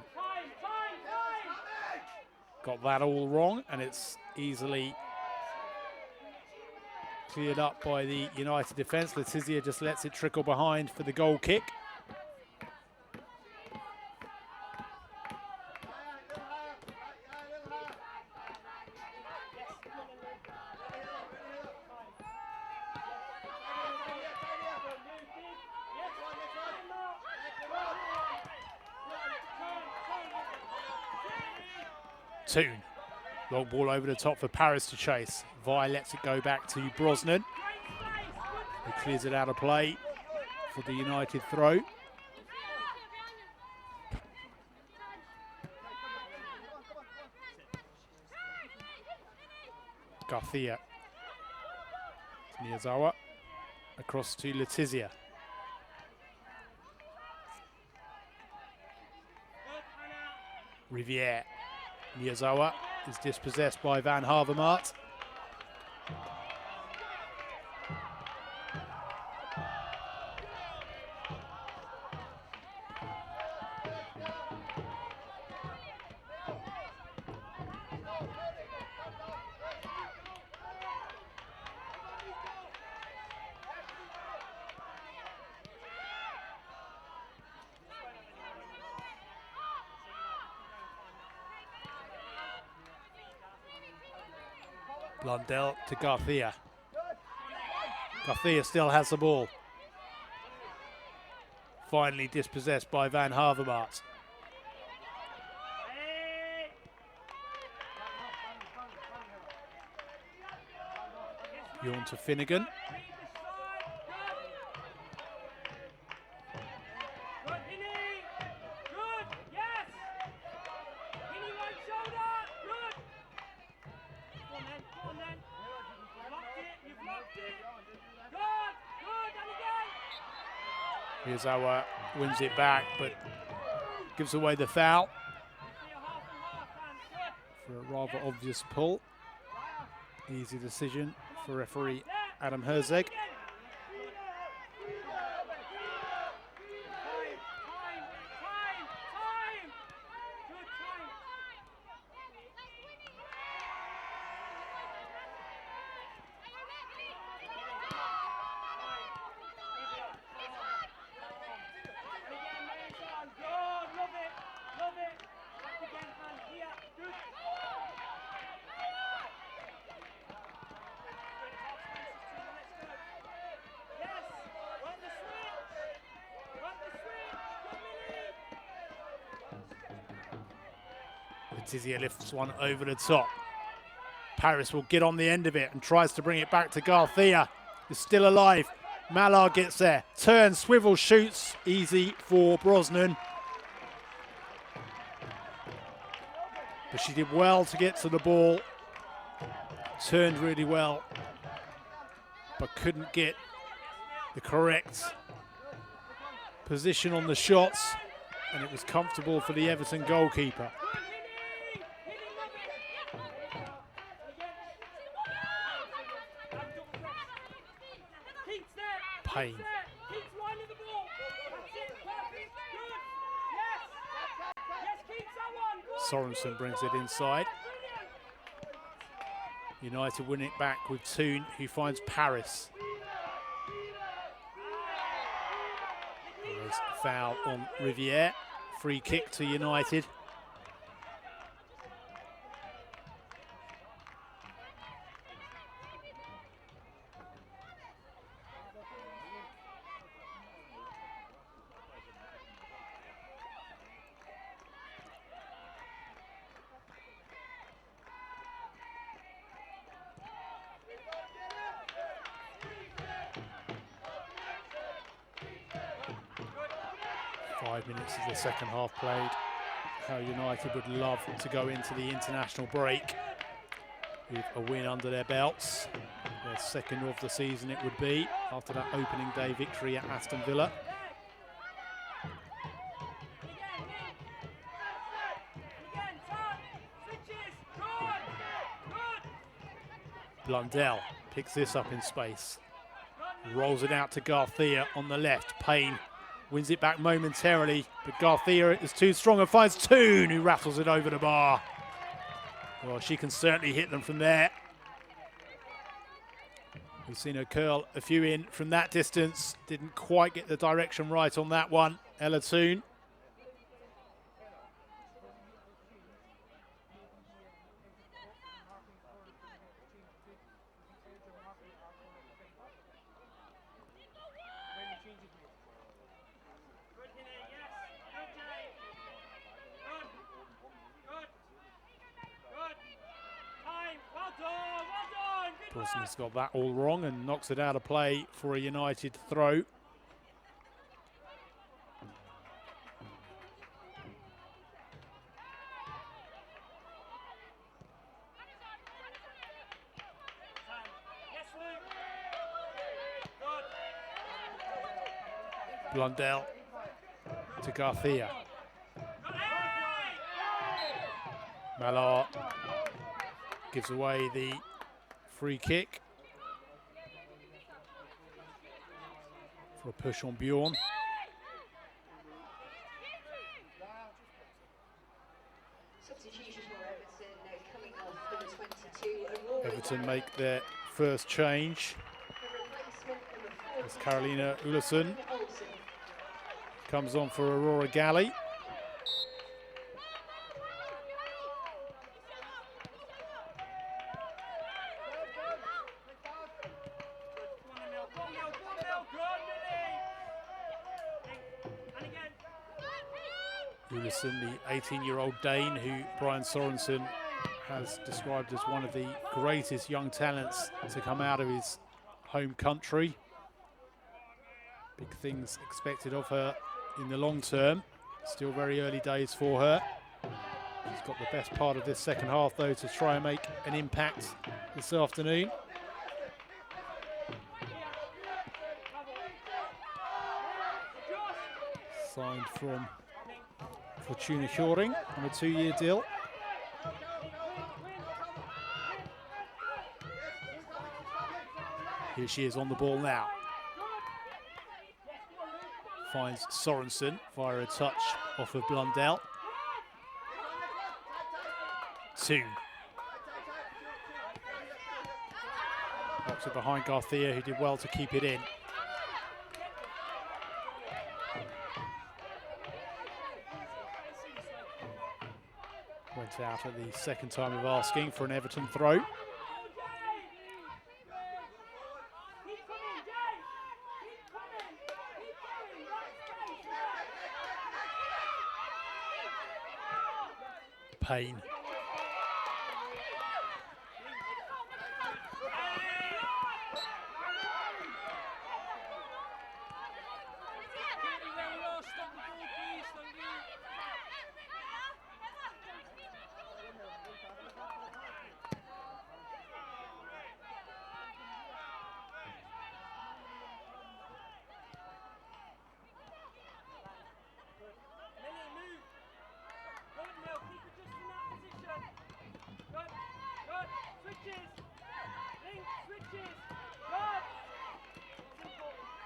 Got that all wrong, and it's easily cleared up by the United defence. Letizia just lets it trickle behind for the goal kick. Toon. Long ball over the top for Paris to chase. Vi lets it go back to Brosnan. He clears it out of play for the United throw. Garcia. Miyazawa. Across to Letizia. Riviere. Miyazawa is dispossessed by Van Havermaet. Blundell to Garcia. Garcia still has the ball. Finally dispossessed by Van Havermaet. Bjorn to Finnegan. Read the side. Good. Good, Hinny. Good. Yes. Hinny, right shoulder. Good. Go on then. Go on then. You've locked it. You've locked it. Good. Good. And again. Miyazawa wins it back, but gives away the foul See a half and half, man. Good. for a rather obvious pull. Easy decision for referee Adam Herzeg. Time. Good time. And again, man's on. Good. Love it. Love it. Back again, man. Here. Good. Yes. Run the switch. Run the switch. Good, Millie. Letizia lifts one over the top. Paris will get on the end of it and tries to bring it back to Garcia. Is still alive. Mallard gets there. Turns, swivels, shoots. Easy for Brosnan. But she did well to get to the ball. Turned really well. But couldn't get the correct position on the shots. And it was comfortable for the Everton goalkeeper. Payne. Sorensen brings it inside. United win it back with Toon, who finds Paris. There's a foul on Riviere. Free kick to United. Minutes of the second half played. How United would love to go into the international break with a win under their belts. Their second of the season it would be after that opening day victory at Aston Villa. Blundell picks this up in space. Rolls it out to Garcia on the left. Payne wins it back momentarily, but Garcia is too strong and finds Toon, who rattles it over the bar. Well, she can certainly hit them from there. We've seen her curl a few in from that distance. Didn't quite get the direction right on that one, Ella Toon. Brosnan's got that all wrong and knocks it out of play for a United throw. Blundell to Garcia. Mallard gives away the free kick for a push on Bjorn. Substitution for Everton coming off number 22. Everton make their first change. As Carolina Ulison comes on for Aurora Galley. Ulison, the 18-year-old Dane who Brian Sorensen has described as one of the greatest young talents to come out of his home country. Big things expected of her in the long term. Still very early days for her. She's got the best part of this second half, though, to try and make an impact this afternoon. Signed from Fortuna Hjørring on a 2-year deal. Here she is on the ball now. Finds Sorensen via a touch off of Blundell. 2. Box it behind Garcia, who did well to keep it in. Went out at the second time of asking for an Everton throw. Payne.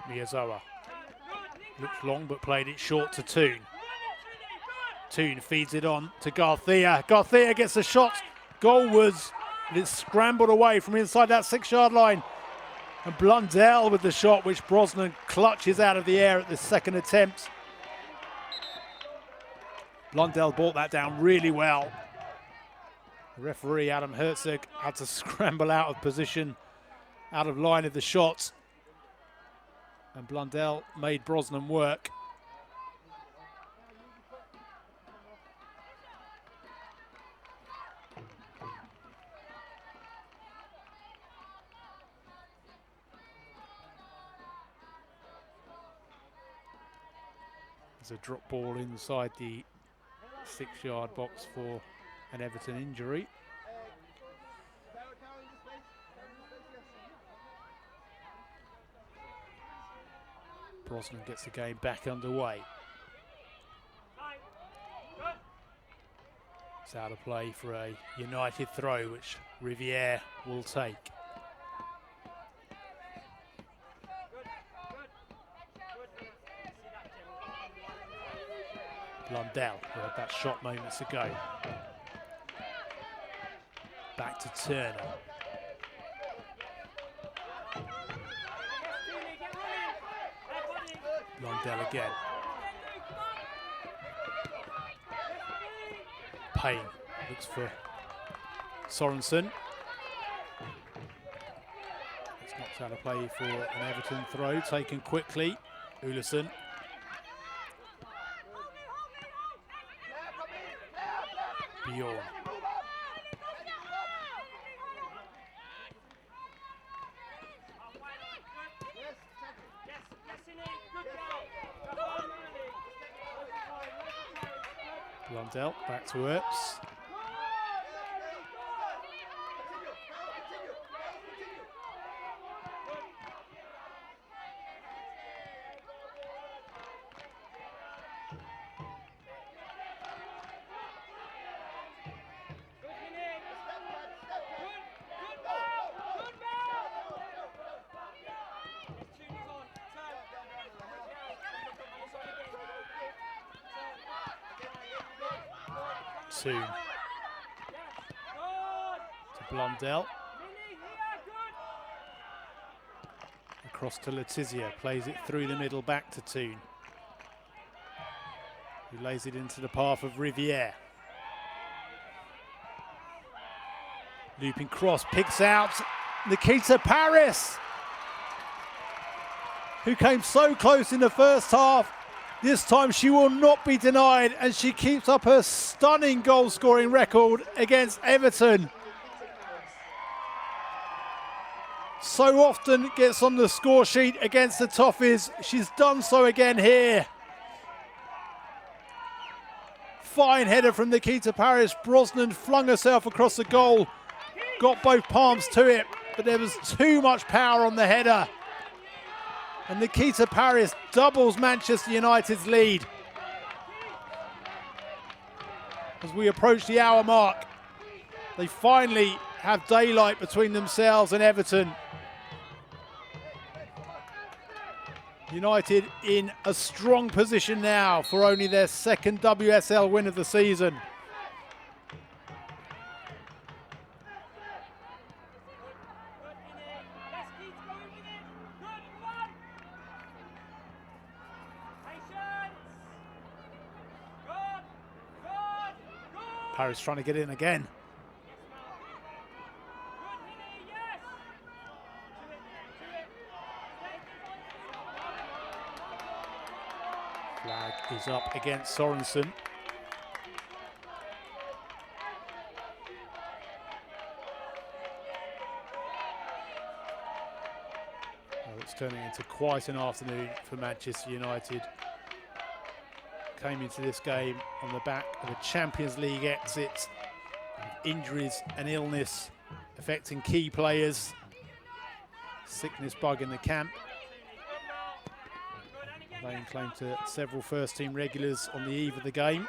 Miyazawa looked long but played it short to Toon. Toon feeds it on to Garcia. Garcia gets a shot goalwards, but it's scrambled away from inside that 6-yard line. And Blundell with the shot, which Brosnan clutches out of the air at the second attempt. Blundell brought that down really well. The referee, Adam Herzog, had to scramble out of position, out of line of the shot. And Blundell made Brosnan work. There's a drop ball inside the 6-yard box for an Everton injury. Brosnan gets the game back underway. It's out of play for a United throw, which Riviere will take. Blundell, who had that shot moments ago. Back to Turner. Blundell again. Payne looks for Sorensen. It's knocked out of play for an Everton throw, taken quickly. Ulison. Bjorn. Blundell back to Earps. To Blundell. Across to Letizia, plays it through the middle back to Toon, who lays it into the path of Riviere. Looping cross, picks out Nikita Paris, who came so close in the first half, This time she will not be denied, and she keeps up her stunning goal-scoring record against Everton. So often gets on the score sheet against the Toffees. She's done so again here. Fine header from Nikita Paris. Brosnan flung herself across the goal, got both palms to it, but there was too much power on the header. And Nikita Paris doubles Manchester United's lead. As we approach the hour mark, they finally have daylight between themselves and Everton. United in a strong position now for only their second WSL win of the season. Paris trying to get in again. Flag is up against Sorensen. Well, it's turning into quite an afternoon for Manchester United. Came into this game on the back of a Champions League exit, injuries and illness affecting key players, sickness bug in the camp. Laying claim to several first-team regulars on the eve of the game,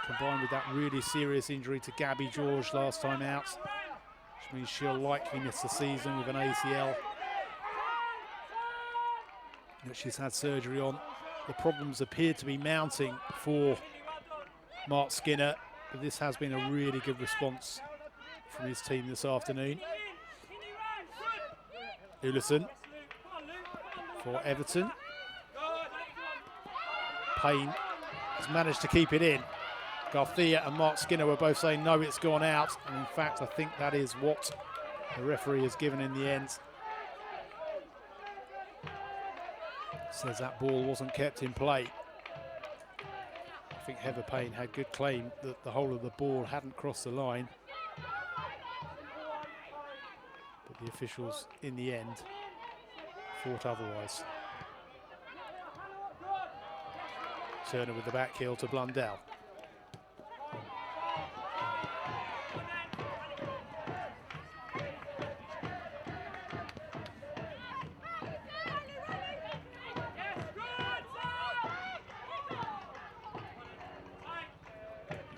combined with that really serious injury to Gabby George last time out, which means she'll likely miss the season with an ACL that she's had surgery on. The problems appear to be mounting for Mark Skinner, but this has been a really good response from his team this afternoon. Ullison for Everton. Payne has managed to keep it in. Garcia and Mark Skinner were both saying no, it's gone out, and in fact I think that is what the referee has given in the end. Says that ball wasn't kept in play. I think Heather Payne had good claim that the whole of the ball hadn't crossed the line, but the officials in the end thought otherwise. Turner with the back heel to Blundell.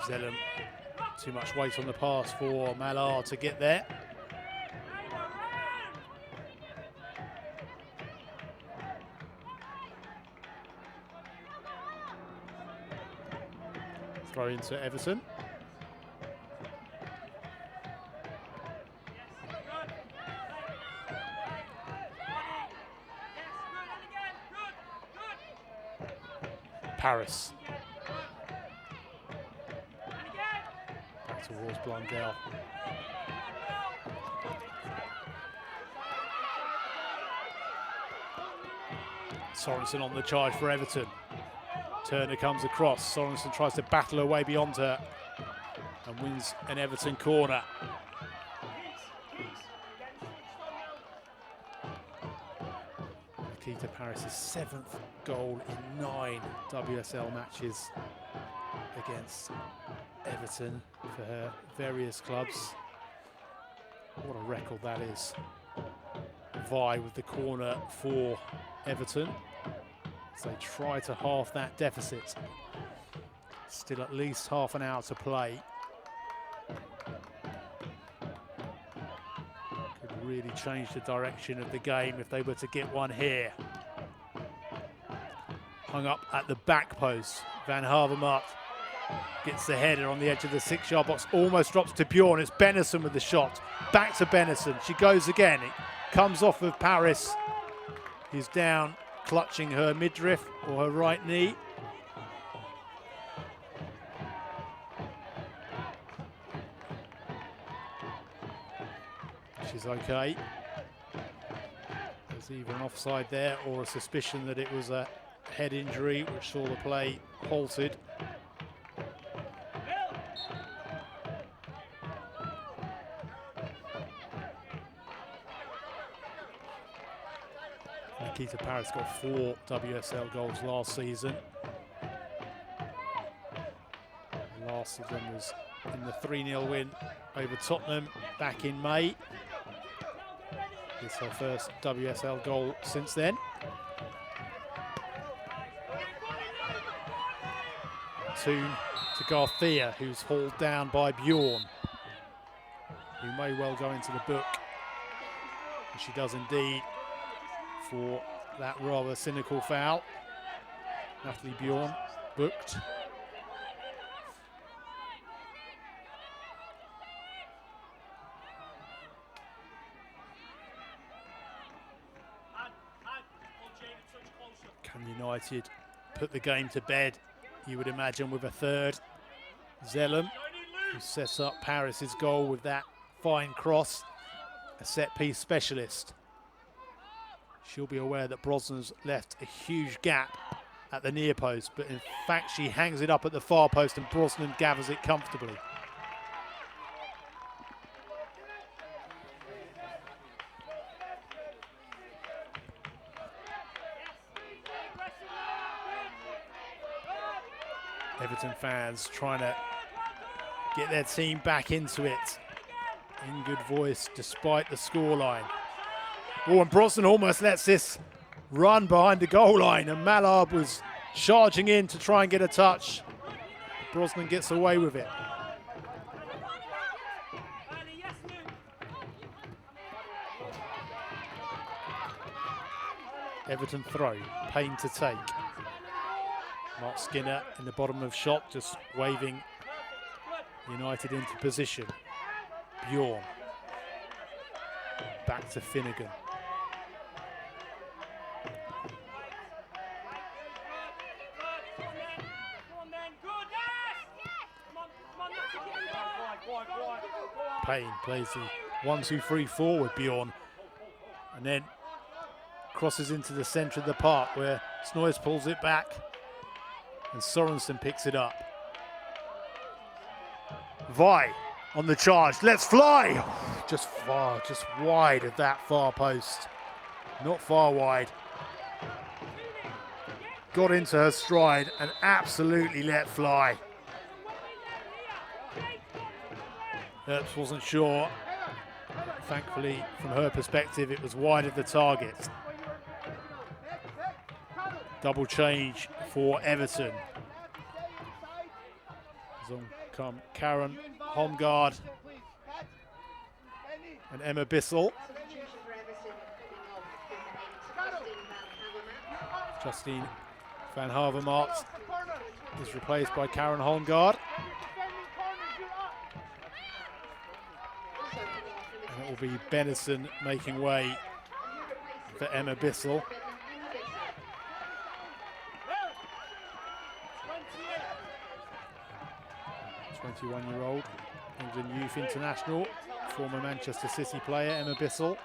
Zellum, too much weight on the pass for Mallard to get there. Throw into Everton. Paris. Back towards Blundell. Sorensen on the charge for Everton. Turner comes across. Sorensen tries to battle her way beyond her and wins an Everton corner. Nikita Paris' 7th goal in 9 WSL matches against Everton for her various clubs. What a record that is. Vi with the corner for Everton. So they try to halve that deficit. Still at least half an hour to play. Could really change the direction of the game if they were to get one here. Hung up at the back post. Van Havermaet gets the header on the edge of the 6-yard box. Almost drops to Bjorn. It's Bennison with the shot. Back to Bennison. She goes again. It comes off of Paris. He's down, clutching her midriff or her right knee. She's okay. There's either an offside there or a suspicion that it was a head injury, which saw the play halted. Nikita Paris got 4 WSL goals last season. And last season was in the 3-0 win over Tottenham back in May. It's her first WSL goal since then. Toon to Garthia, who's hauled down by Bjorn, who may well go into the book. And she does indeed, for that rather cynical foul. Natalie Bjorn booked. Can United put the game to bed? You would imagine with a third. Zellum, who sets up Paris's goal with that fine cross, a set-piece specialist. She'll be aware that Brosnan's left a huge gap at the near post, but in fact she hangs it up at the far post and Brosnan gathers it comfortably. Everton fans trying to get their team back into it in good voice despite the scoreline. Oh, and Brosnan almost lets this run behind the goal line, and Mallard was charging in to try and get a touch. Brosnan gets away with it. Everton throw, Payne to take. Mark Skinner in the bottom of shot, just waving United into position. Bjorn. Back to Finnegan. Payne plays the 1-2-3 forward, Bjorn, and then crosses into the centre of the park where Snoyes pulls it back and Sorensen picks it up. Vi on the charge, let's fly! Just far, just wide of that far post. Not far wide. Got into her stride and absolutely let fly. Earps wasn't sure. Thankfully, from her perspective, it was wide of the target. Double change for Everton. As on come Karen Holmgaard and Emma Bissell. Justine van Havermaet is replaced by Karen Holmgaard. And it will be Bennison making way for Emma Bissell. 21-year-old England Youth International, former Manchester City player Emma Bissell.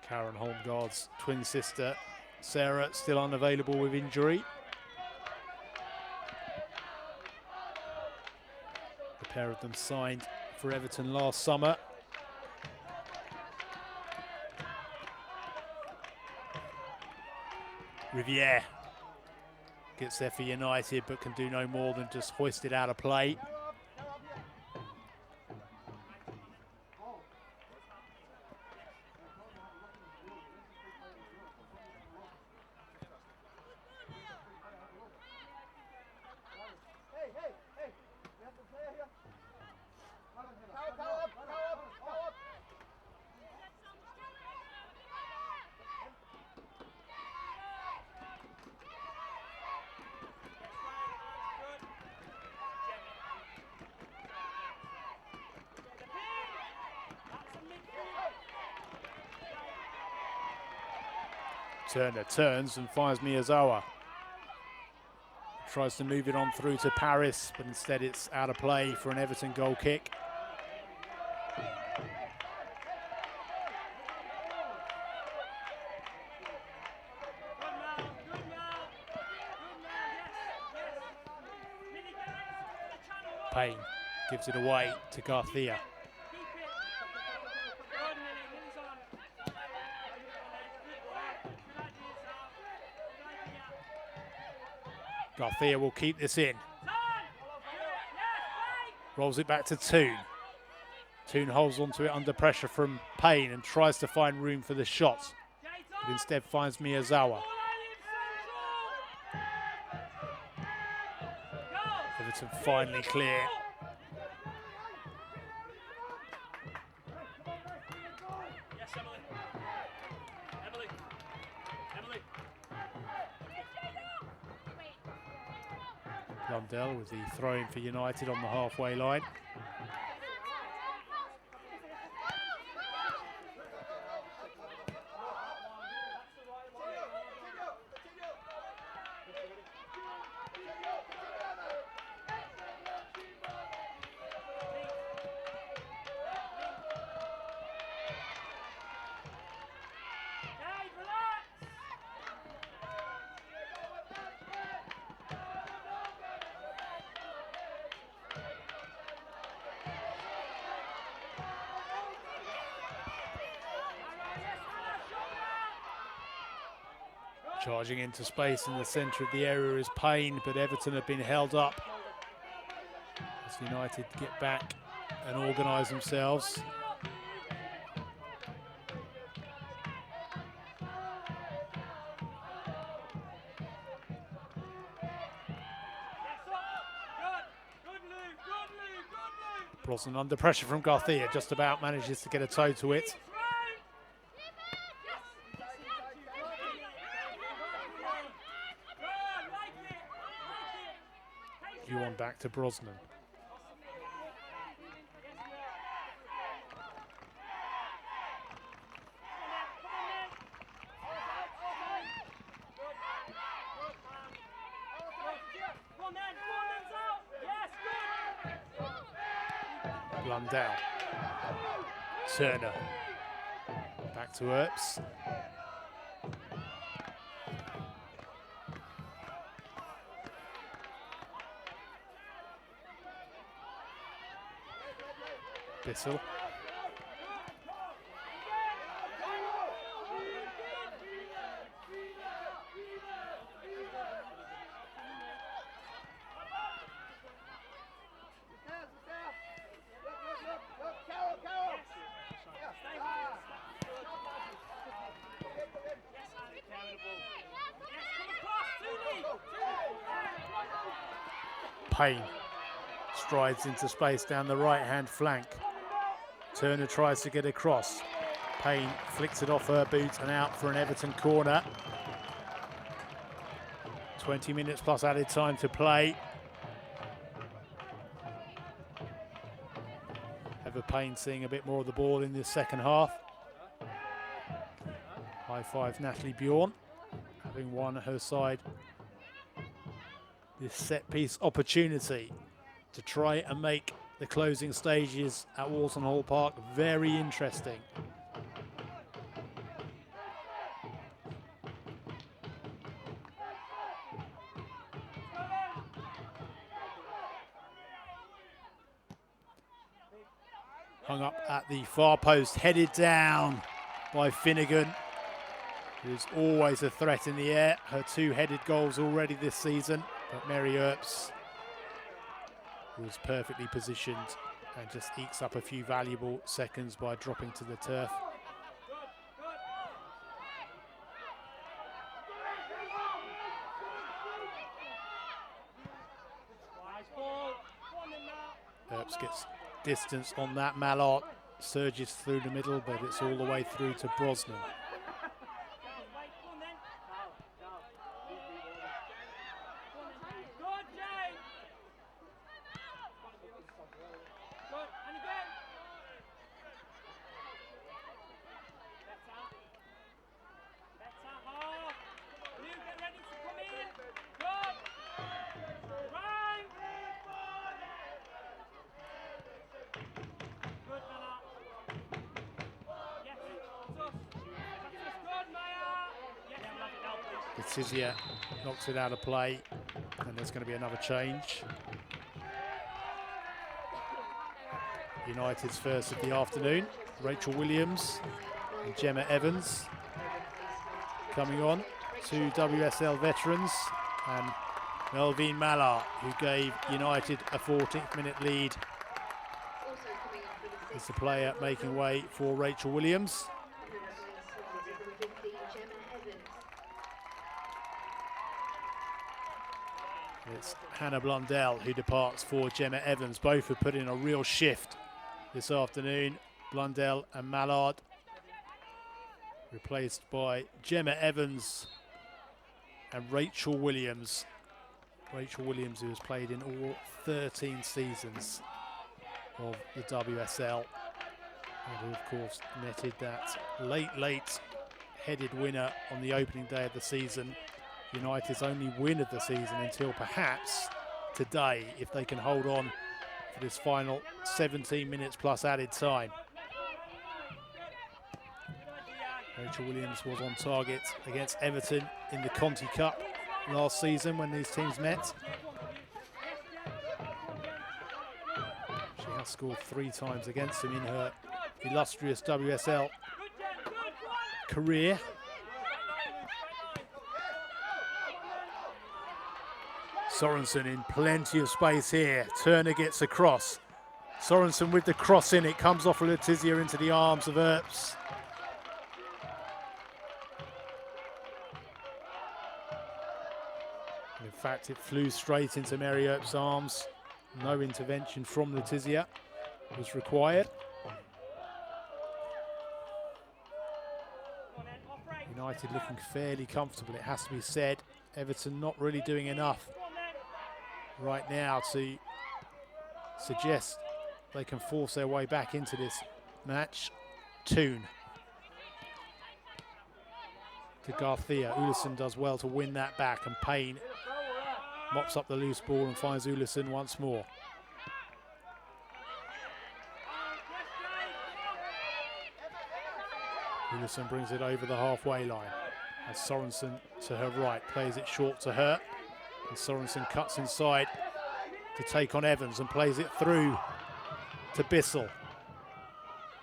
Karen Holmgaard's twin sister Sarah still unavailable with injury. The pair of them signed for Everton last summer. Riviere gets there for United but can do no more than just hoist it out of play. Turner turns and finds Miyazawa. Tries to move it on through to Paris, but instead it's out of play for an Everton goal kick. Payne gives it away to Garcia. Garcia will keep this in. Rolls it back to Toon. Toon holds onto it under pressure from Payne and tries to find room for the shot, but instead finds Miyazawa. Everton finally clear. Blundell with the throw-in for United on the halfway line. Charging into space in the centre of the area is Payne, but Everton have been held up as United get back and organise themselves. Brosnan under pressure from Garcia, just about manages to get a toe to it. Yuan back to Brosnan. Blundell. Turner. Back to Earps. Bissell. Payne strides into space down the right-hand flank. Turner tries to get across. Payne flicks it off her boot and out for an Everton corner. 20 minutes plus added time to play. Ever Payne seeing a bit more of the ball in this second half. High five Natalie Bjorn, having won her side this set piece opportunity to try and make the closing stages at Walton Hall Park very interesting. Hung up at the far post, headed down by Finnegan, who's always a threat in the air. Her two headed goals already this season, but Mary Earps was perfectly positioned and just ekes up a few valuable seconds by dropping to the turf. Earps gets distance on that. Mallard surges through the middle, but it's all the way through to Brosnan. Letizia knocks it out of play, and there's going to be another change. United's first of the afternoon. Rachel Williams and Gemma Evans coming on. Two WSL veterans, and Melvine Mallard, who gave United a 14th minute lead, is the player making way for Rachel Williams. It's Hannah Blundell who departs for Gemma Evans. Both have put in a real shift this afternoon. Blundell and Mallard, replaced by Gemma Evans and Rachel Williams. Rachel Williams, who has played in all 13 seasons of the WSL, and who of course netted that late headed winner on the opening day of the season. United's only win of the season until perhaps today, if they can hold on for this final 17 minutes plus added time. Rachel Williams was on target against Everton in the Conti Cup last season when these teams met. She has scored 3 times against them in her illustrious WSL career. Sorensen in plenty of space here. Turner gets across. Sorensen with the cross in. It comes off of Letizia into the arms of Earps. In fact, it flew straight into Mary Earps' arms. No intervention from Letizia was required. United looking fairly comfortable, it has to be said. Everton not really doing enough right now to suggest they can force their way back into this match. Toon to Garcia. Ullison does well to win that back, and Payne mops up the loose ball and finds Ullison once more. Ullison brings it over the halfway line, and Sorensen to her right plays it short to her, and Sorensen cuts inside to take on Evans and plays it through to Bissell.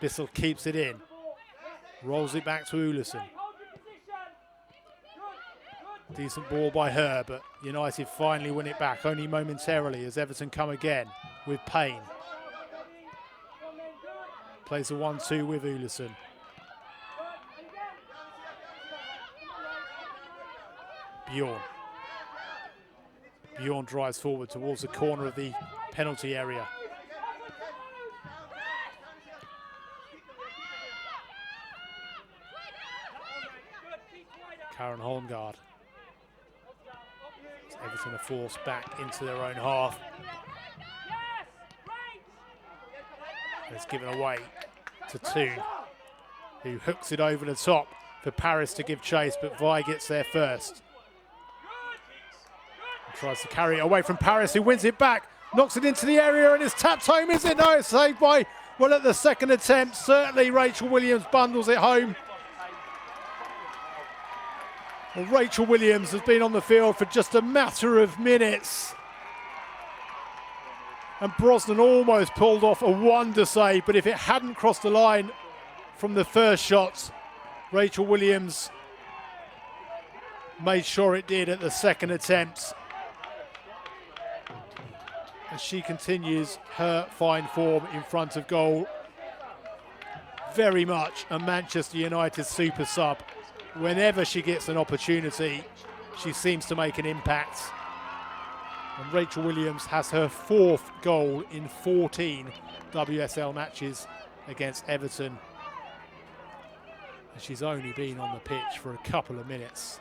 Bissell keeps it in, rolls it back to Ullison. Decent ball by her, but United finally win it back, only momentarily, as Everton come again with Payne. Plays a 1-2 with Ullison. Bjorn drives forward towards the corner of the penalty area. Karen Holmgaard. Everton are forced back into their own half. It's given away to Toon, who hooks it over the top for Paris to give chase, but Vi gets there first. And tries to carry it away from Paris, who wins it back, knocks it into the area, and it's tapped home, is it? No, it's saved by, well, at the second attempt, certainly Rachel Williams bundles it home. Well, Rachel Williams has been on the field for just a matter of minutes. And Brosnan almost pulled off a wonder save, but if it hadn't crossed the line from the first shot, Rachel Williams made sure it did at the second attempt. As she continues her fine form in front of goal. Very much a Manchester United super sub. Whenever she gets an opportunity, she seems to make an impact. And Rachel Williams has her 4th goal in 14 WSL matches against Everton. And she's only been on the pitch for a couple of minutes.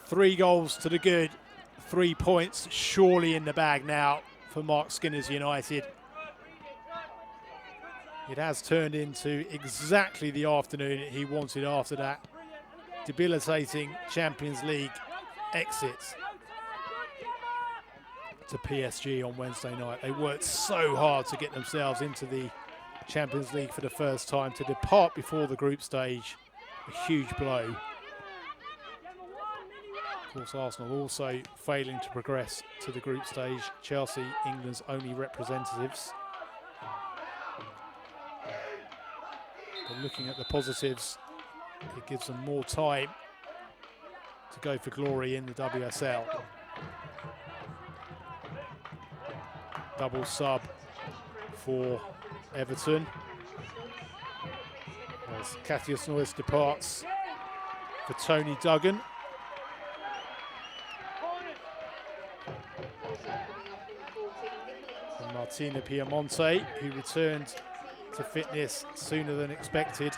3 goals to the good, 3 points surely in the bag now for Mark Skinner's United. It has turned into exactly the afternoon he wanted after that debilitating Champions League exit to PSG on Wednesday night. They worked so hard to get themselves into the Champions League for the first time. To depart before the group stage, a huge blow course, Arsenal also failing to progress to the group stage. Chelsea, England's only representatives. But looking at the positives, it gives them more time to go for glory in the WSL. Double sub for Everton as Kathius Noyes departs for Tony Duggan. And Martina Piemonte, who returned to fitness sooner than expected,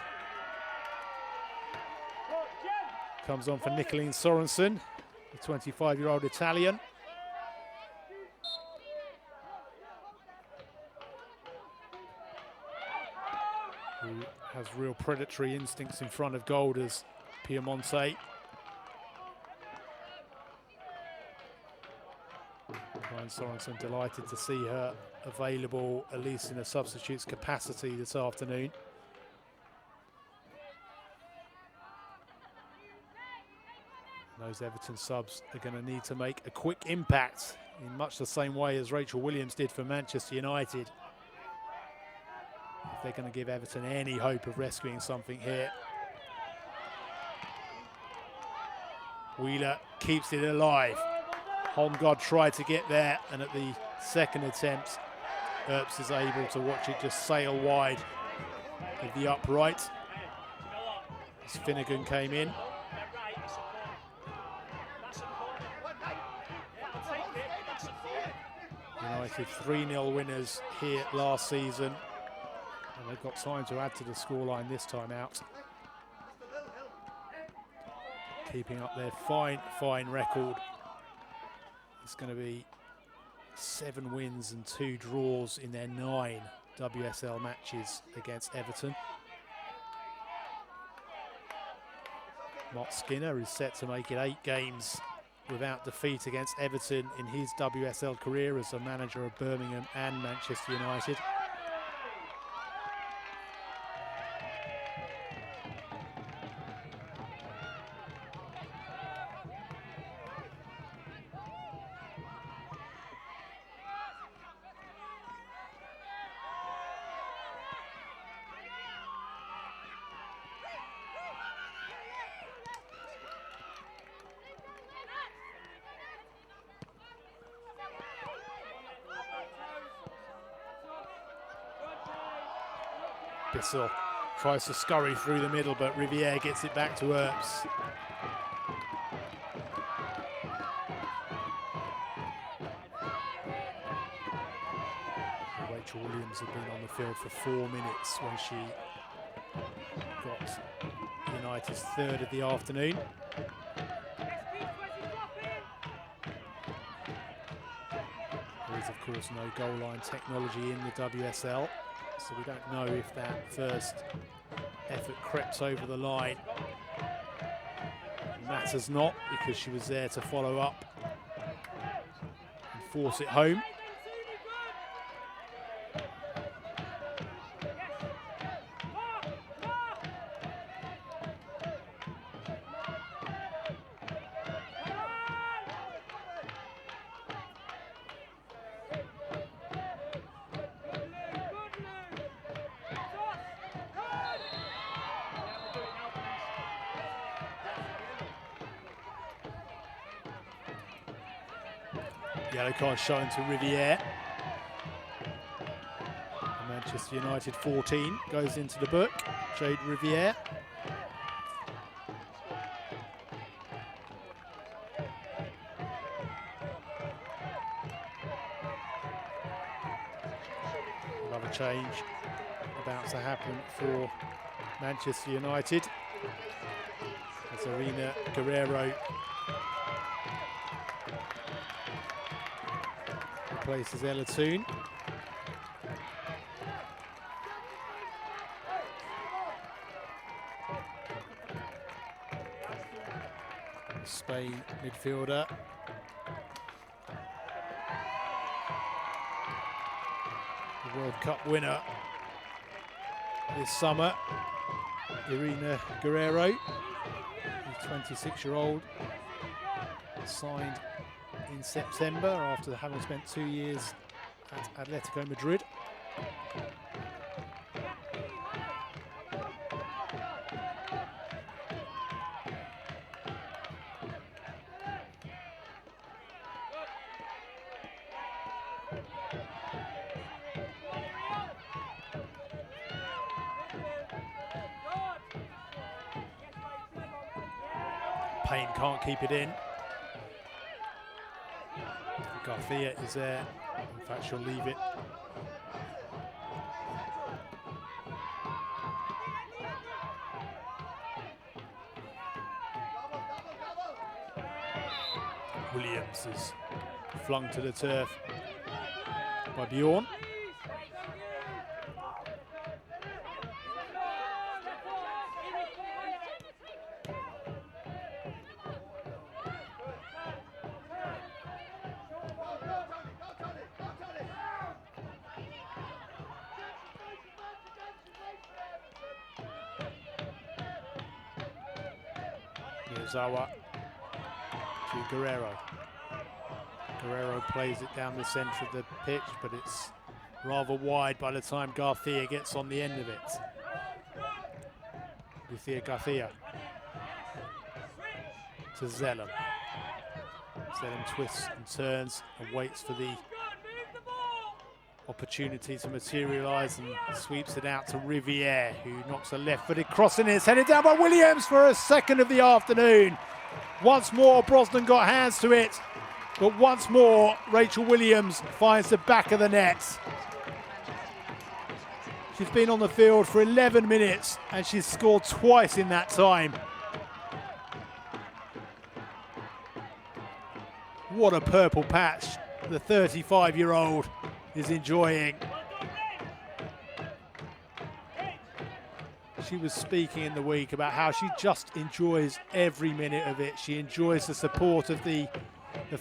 comes on for Nicolene Sorensen, the 25-year-old Italian. Who has real predatory instincts in front of goal as Piemonte. Ryan Sorensen delighted to see her available, at least in a substitute's capacity this afternoon. Those Everton subs are going to need to make a quick impact in much the same way as Rachel Williams did for Manchester United, if they're going to give Everton any hope of rescuing something here. Wheeler keeps it alive. Holmgaard tried to get there, and at the second attempt, Earps is able to watch it just sail wide of the upright as Finnegan came in. United 3-0 winners here last season, and they've got time to add to the scoreline this time out. Keeping up their fine record. It's going to be 7 wins and 2 draws in their 9 WSL matches against Everton. Mott Skinner is set to make it 8 games without defeat against Everton in his WSL career as a manager of Birmingham and Manchester United. Bissell tries to scurry through the middle, but Riviere gets it back to Earps. Rachel Williams had been on the field for 4 minutes when she got United's 3rd of the afternoon. There is, of course, no goal line technology in the WSL, so we don't know if that first effort crept over the line. Matters not, because she was there to follow up and force it home. Yellow card shown to Riviere. Manchester United 14 goes into the book. Jade Riviere. Another change about to happen for Manchester United as Arena Guerrero replaces Ella Toon. Spain midfielder. The World Cup winner this summer, Irina Guerrero, the 26-year-old signed in September after having spent 2 years at Atletico Madrid. Payne can't keep it in. Garcia is there. In fact, she'll leave it. Williams is flung to the turf by Bjorn. Zawa to Guerrero. Guerrero plays it down the centre of the pitch, but it's rather wide by the time Garcia gets on the end of it. Lucia Garcia to Zellum. Zellum twists and turns and waits for the opportunity to materialise and sweeps it out to Riviere, who knocks a left-footed cross in. It's headed down by Williams for a second of the afternoon. Once more, Brosnan got hands to it, but once more, Rachel Williams finds the back of the net. She's been on the field for 11 minutes and she's scored twice in that time. What a purple patch the 35-year-old is enjoying. She was speaking in the week about how she just enjoys every minute of it. She enjoys the support of the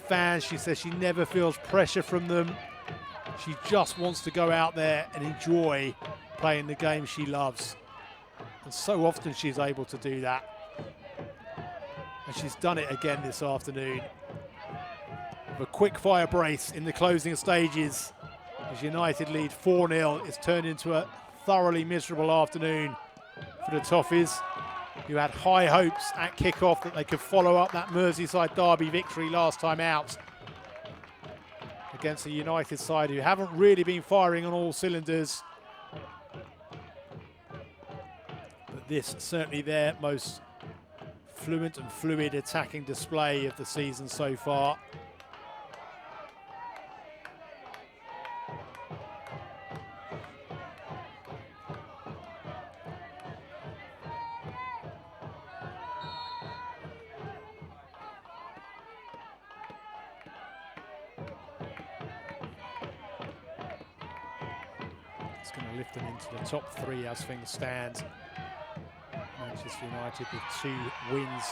fans. She says she never feels pressure from them. She just wants to go out there and enjoy playing the game she loves. And so often she's able to do that. And she's done it again this afternoon. With a quick fire brace in the closing stages. As United lead 4-0, it's turned into a thoroughly miserable afternoon for the Toffees, who had high hopes at kick-off that they could follow up that Merseyside derby victory last time out against the United side, who haven't really been firing on all cylinders. But this certainly their most fluent and fluid attacking display of the season so far. It's going to lift them into the top three as things stand. Manchester United with 2 wins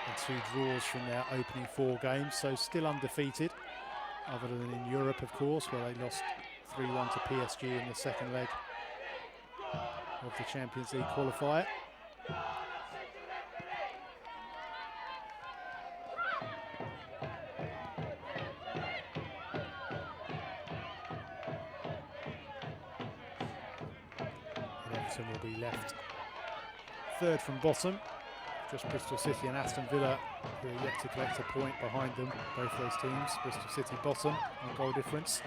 and 2 draws from their opening 4 games, so still undefeated, other than in Europe, of course, where they lost 3-1 to PSG in the second leg of the Champions League qualifier. Everton will be left third from bottom. Just Bristol City and Aston Villa, who are yet to collect a point behind them, both those teams. Bristol City bottom on goal difference.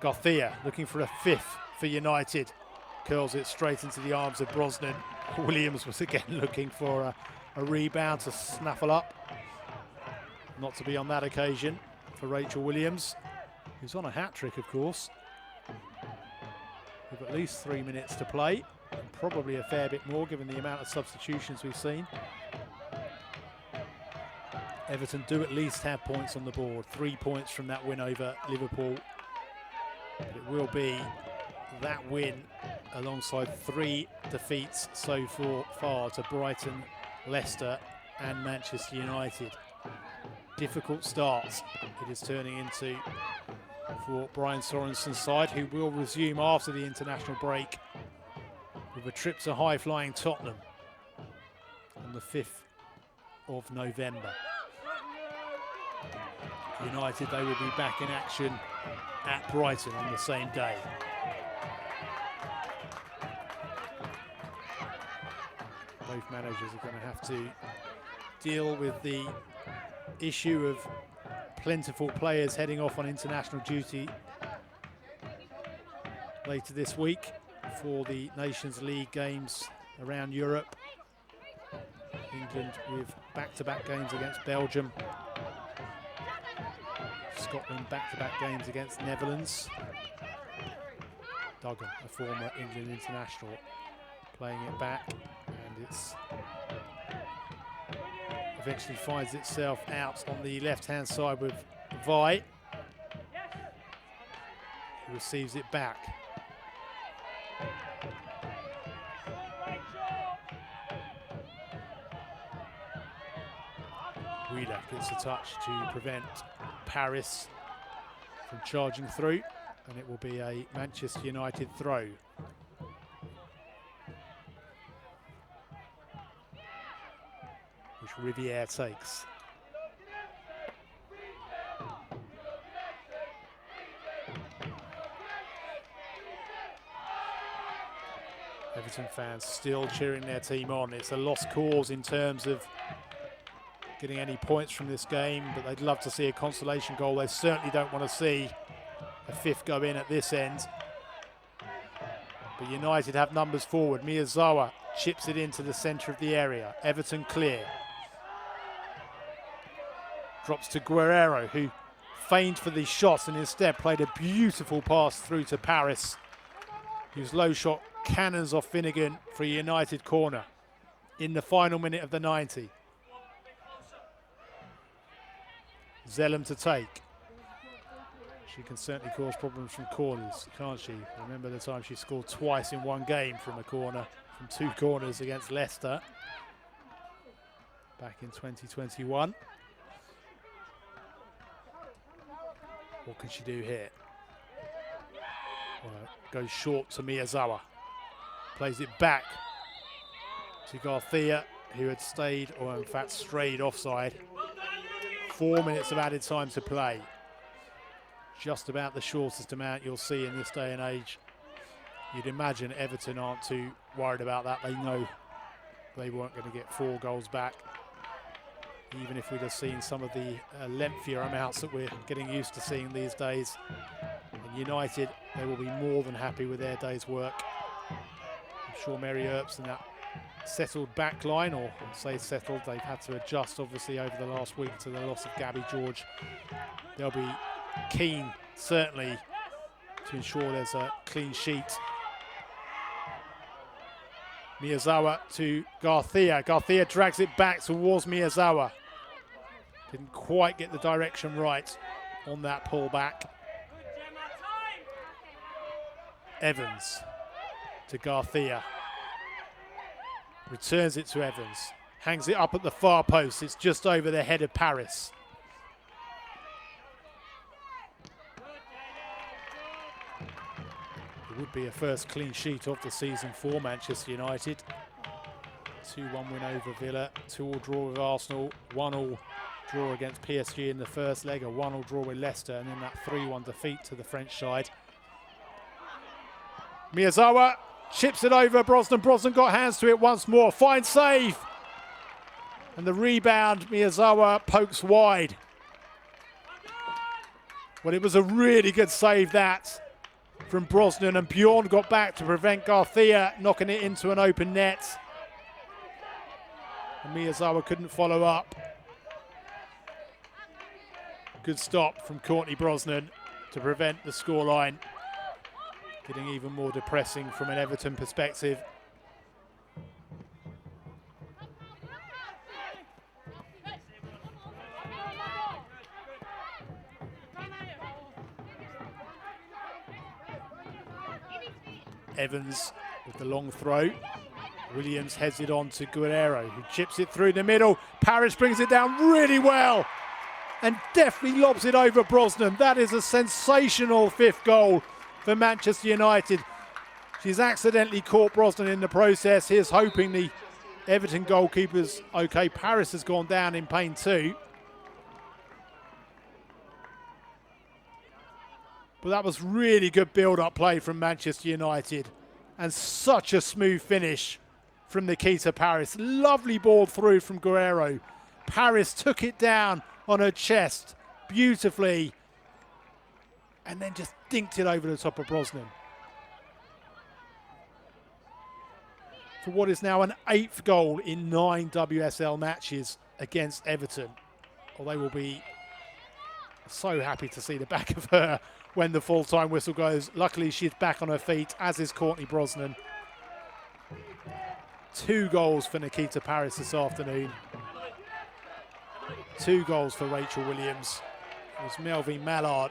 Garcia looking for a 5th for United. Curls it straight into the arms of Brosnan. Williams was again looking for a rebound to snaffle up. Not to be on that occasion for Rachel Williams, who's on a hat-trick, of course. With at least 3 minutes to play, and probably a fair bit more given the amount of substitutions we've seen. Everton do at least have points on the board, 3 points from that win over Liverpool. But it will be that win alongside 3 defeats so far to Brighton, Leicester and Manchester United. Difficult starts it is turning into for Brian Sorensen's side, who will resume after the international break with a trip to high-flying Tottenham on the 5th of November. United, they will be back in action at Brighton on the same day. Both managers are going to have to deal with the issue of plentiful players heading off on international duty later this week for the Nations League games around Europe. England with back-to-back games against Belgium. Scotland back-to-back games against Netherlands. Duggan, a former England international, playing it back, and it's eventually finds itself out on the left-hand side with Vi, who receives it back. Wheeler gets a touch to prevent Paris from charging through, and it will be a Manchester United throw. Which Riviere takes. Everton fans still cheering their team on. It's a lost cause in terms of getting any points from this game, but they'd love to see a consolation goal. They certainly don't want to see a fifth go in at this end. But United have numbers forward. Miyazawa chips it into the centre of the area. Everton clear. Drops to Guerrero, who feigned for these shots and instead played a beautiful pass through to Paris, whose low shot cannons off Finnegan for a United corner in the final minute of the 90. Zellum to take. She can certainly cause problems from corners, can't she? Remember the time she scored twice in one game from a corner, from 2 corners against Leicester back in 2021. What can she do here? Well, goes short to Miyazawa. Plays it back to Garcia, who had stayed, or in fact strayed offside. 4 minutes of added time to play. Just about the shortest amount you'll see in this day and age. You'd imagine Everton aren't too worried about that. They know they weren't going to get 4 goals back, even if we'd have seen some of the lengthier amounts that we're getting used to seeing these days. And United, they will be more than happy with their day's work. I'm sure Mary Earps and that settled back line, or say settled, they've had to adjust obviously over the last week to the loss of Gabby George. They'll be keen certainly to ensure there's a clean sheet. Miyazawa to Garcia. Garcia drags it back towards Miyazawa. Didn't quite get the direction right on that pull back. Evans to Garcia. Returns it to Evans. Hangs it up at the far post. It's just over the head of Paris. It would be a first clean sheet of the season for Manchester United. 2-1 win over Villa, 2-2 draw with Arsenal, 1-1 draw against PSG in the first leg, a 1-1 draw with Leicester, and then that 3-1 defeat to the French side. Miyazawa chips it over Brosnan. Brosnan got hands to it once more. Fine save. And the rebound, Miyazawa pokes wide. Well, it was a really good save that from Brosnan, and Bjorn got back to prevent Garcia knocking it into an open net. And Miyazawa couldn't follow up. Good stop from Courtney Brosnan to prevent the scoreline getting even more depressing from an Everton perspective. Evans with the long throw. Williams heads it on to Guerrero, who chips it through the middle. Paris brings it down really well and definitely lobs it over Brosnan. That is a sensational 5th goal for Manchester United. She's accidentally caught Brosnan in the process. Here's hoping the Everton goalkeeper's okay. Paris has gone down in pain too. But that was really good build-up play from Manchester United. And such a smooth finish from Nikita Paris. Lovely ball through from Guerrero. Paris took it down on her chest beautifully and then just dinked it over the top of Brosnan. For what is now an 8th goal in 9 WSL matches against Everton. Well, they will be so happy to see the back of her when the full-time whistle goes. Luckily, she's back on her feet, as is Courtney Brosnan. 2 goals for Nikita Paris this afternoon. 2 goals for Rachel Williams. It was Melvin Mallard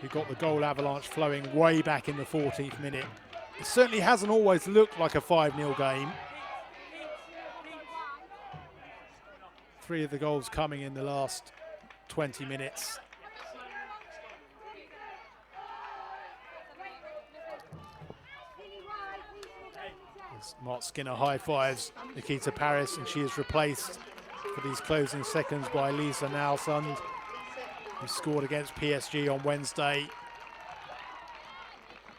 who got the goal avalanche flowing way back in the 14th minute. It certainly hasn't always looked like a 5-0 game. 3 of the goals coming in the last 20 minutes. As Mark Skinner high-fives Nikita Paris, and she is replaced for these closing seconds by Lisa Nalsund, who scored against PSG on Wednesday,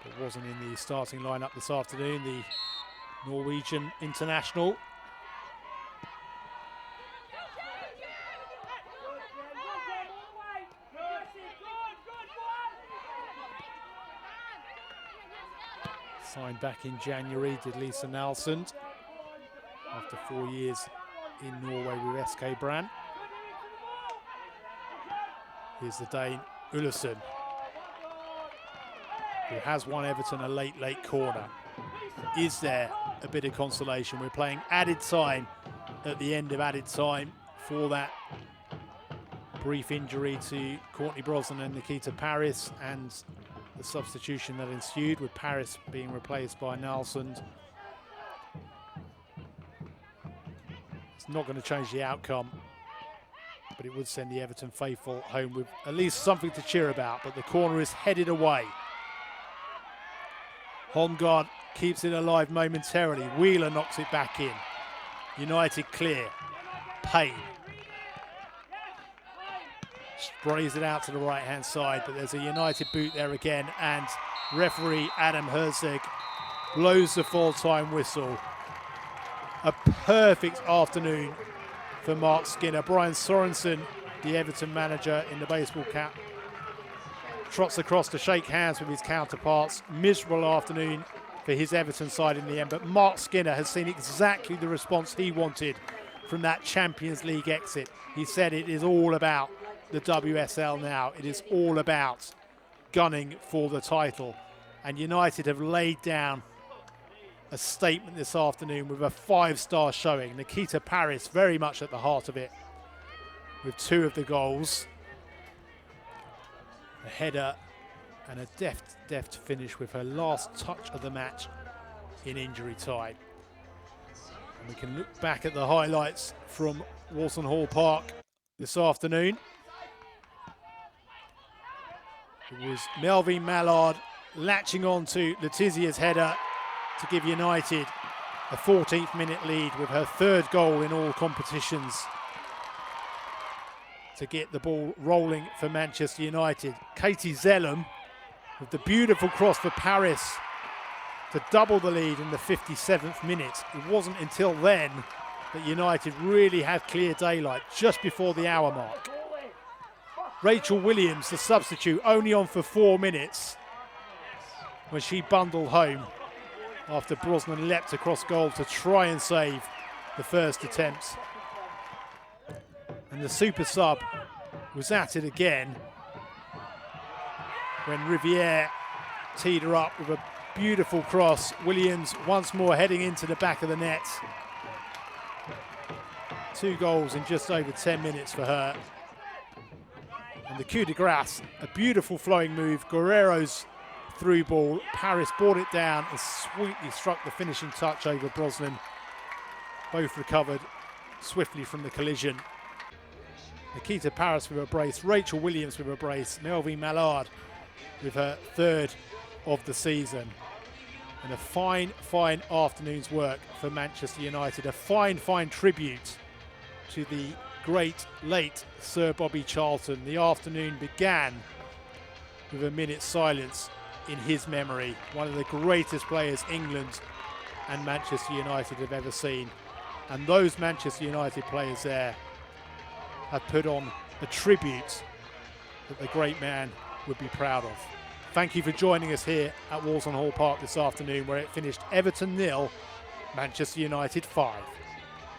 but wasn't in the starting lineup this afternoon, the Norwegian international. Signed back in January, did Lisa Nalsund, after 4 years in Norway with SK Brann. Here's the Dane Ullesen, who has won Everton a late corner. Is there a bit of consolation? We're playing added time at the end of added time for that brief injury to Courtney Brosnan and Nikita Paris, and the substitution that ensued, with Paris being replaced by Nalsund. It's not going to change the outcome, but it would send the Everton faithful home with at least something to cheer about. But the corner is headed away. Holmgaard keeps it alive momentarily. Wheeler knocks it back in. United clear. Payne sprays it out to the right-hand side, but there's a United boot there again, and referee Adam Herzeg blows the full-time whistle. A perfect afternoon for Mark Skinner. Brian Sorensen, the Everton manager in the baseball cap, trots across to shake hands with his counterparts. Miserable afternoon for his Everton side in the end, but Mark Skinner has seen exactly the response he wanted from that Champions League exit. He said it is all about the WSL now. It is all about gunning for the title. And United have laid down a statement this afternoon with a 5-star showing. Nikita Paris very much at the heart of it with 2 of the goals. A header and a deft finish with her last touch of the match in injury time. And we can look back at the highlights from Walton Hall Park this afternoon. It was Melvin Mallard latching on to Letizia's header to give United a 14th minute lead with her 3rd goal in all competitions to get the ball rolling for Manchester United. Katie Zellum with the beautiful cross for Paris to double the lead in the 57th minute. It wasn't until then that United really had clear daylight, just before the hour mark. Rachel Williams, the substitute, only on for 4 minutes when she bundled home after Brosnan leapt across goal to try and save the first attempt. And the super sub was at it again when Riviere teed her up with a beautiful cross. Williams once more heading into the back of the net. 2 goals in just over 10 minutes for her. And the coup de grace, a beautiful flowing move. Guerrero's through ball. Paris brought it down and sweetly struck the finishing touch over Brosnan. Both recovered swiftly from the collision. Nikita Paris with a brace, Rachel Williams with a brace, Melvin Mallard with her 3rd of the season. And a fine afternoon's work for Manchester United. A fine tribute to the great late Sir Bobby Charlton. The afternoon began with a minute's silence in his memory. One of the greatest players England and Manchester United have ever seen. And those Manchester United players there have put on a tribute that the great man would be proud of. Thank you for joining us here at Walton Hall Park this afternoon, where it finished Everton 0, Manchester United 5.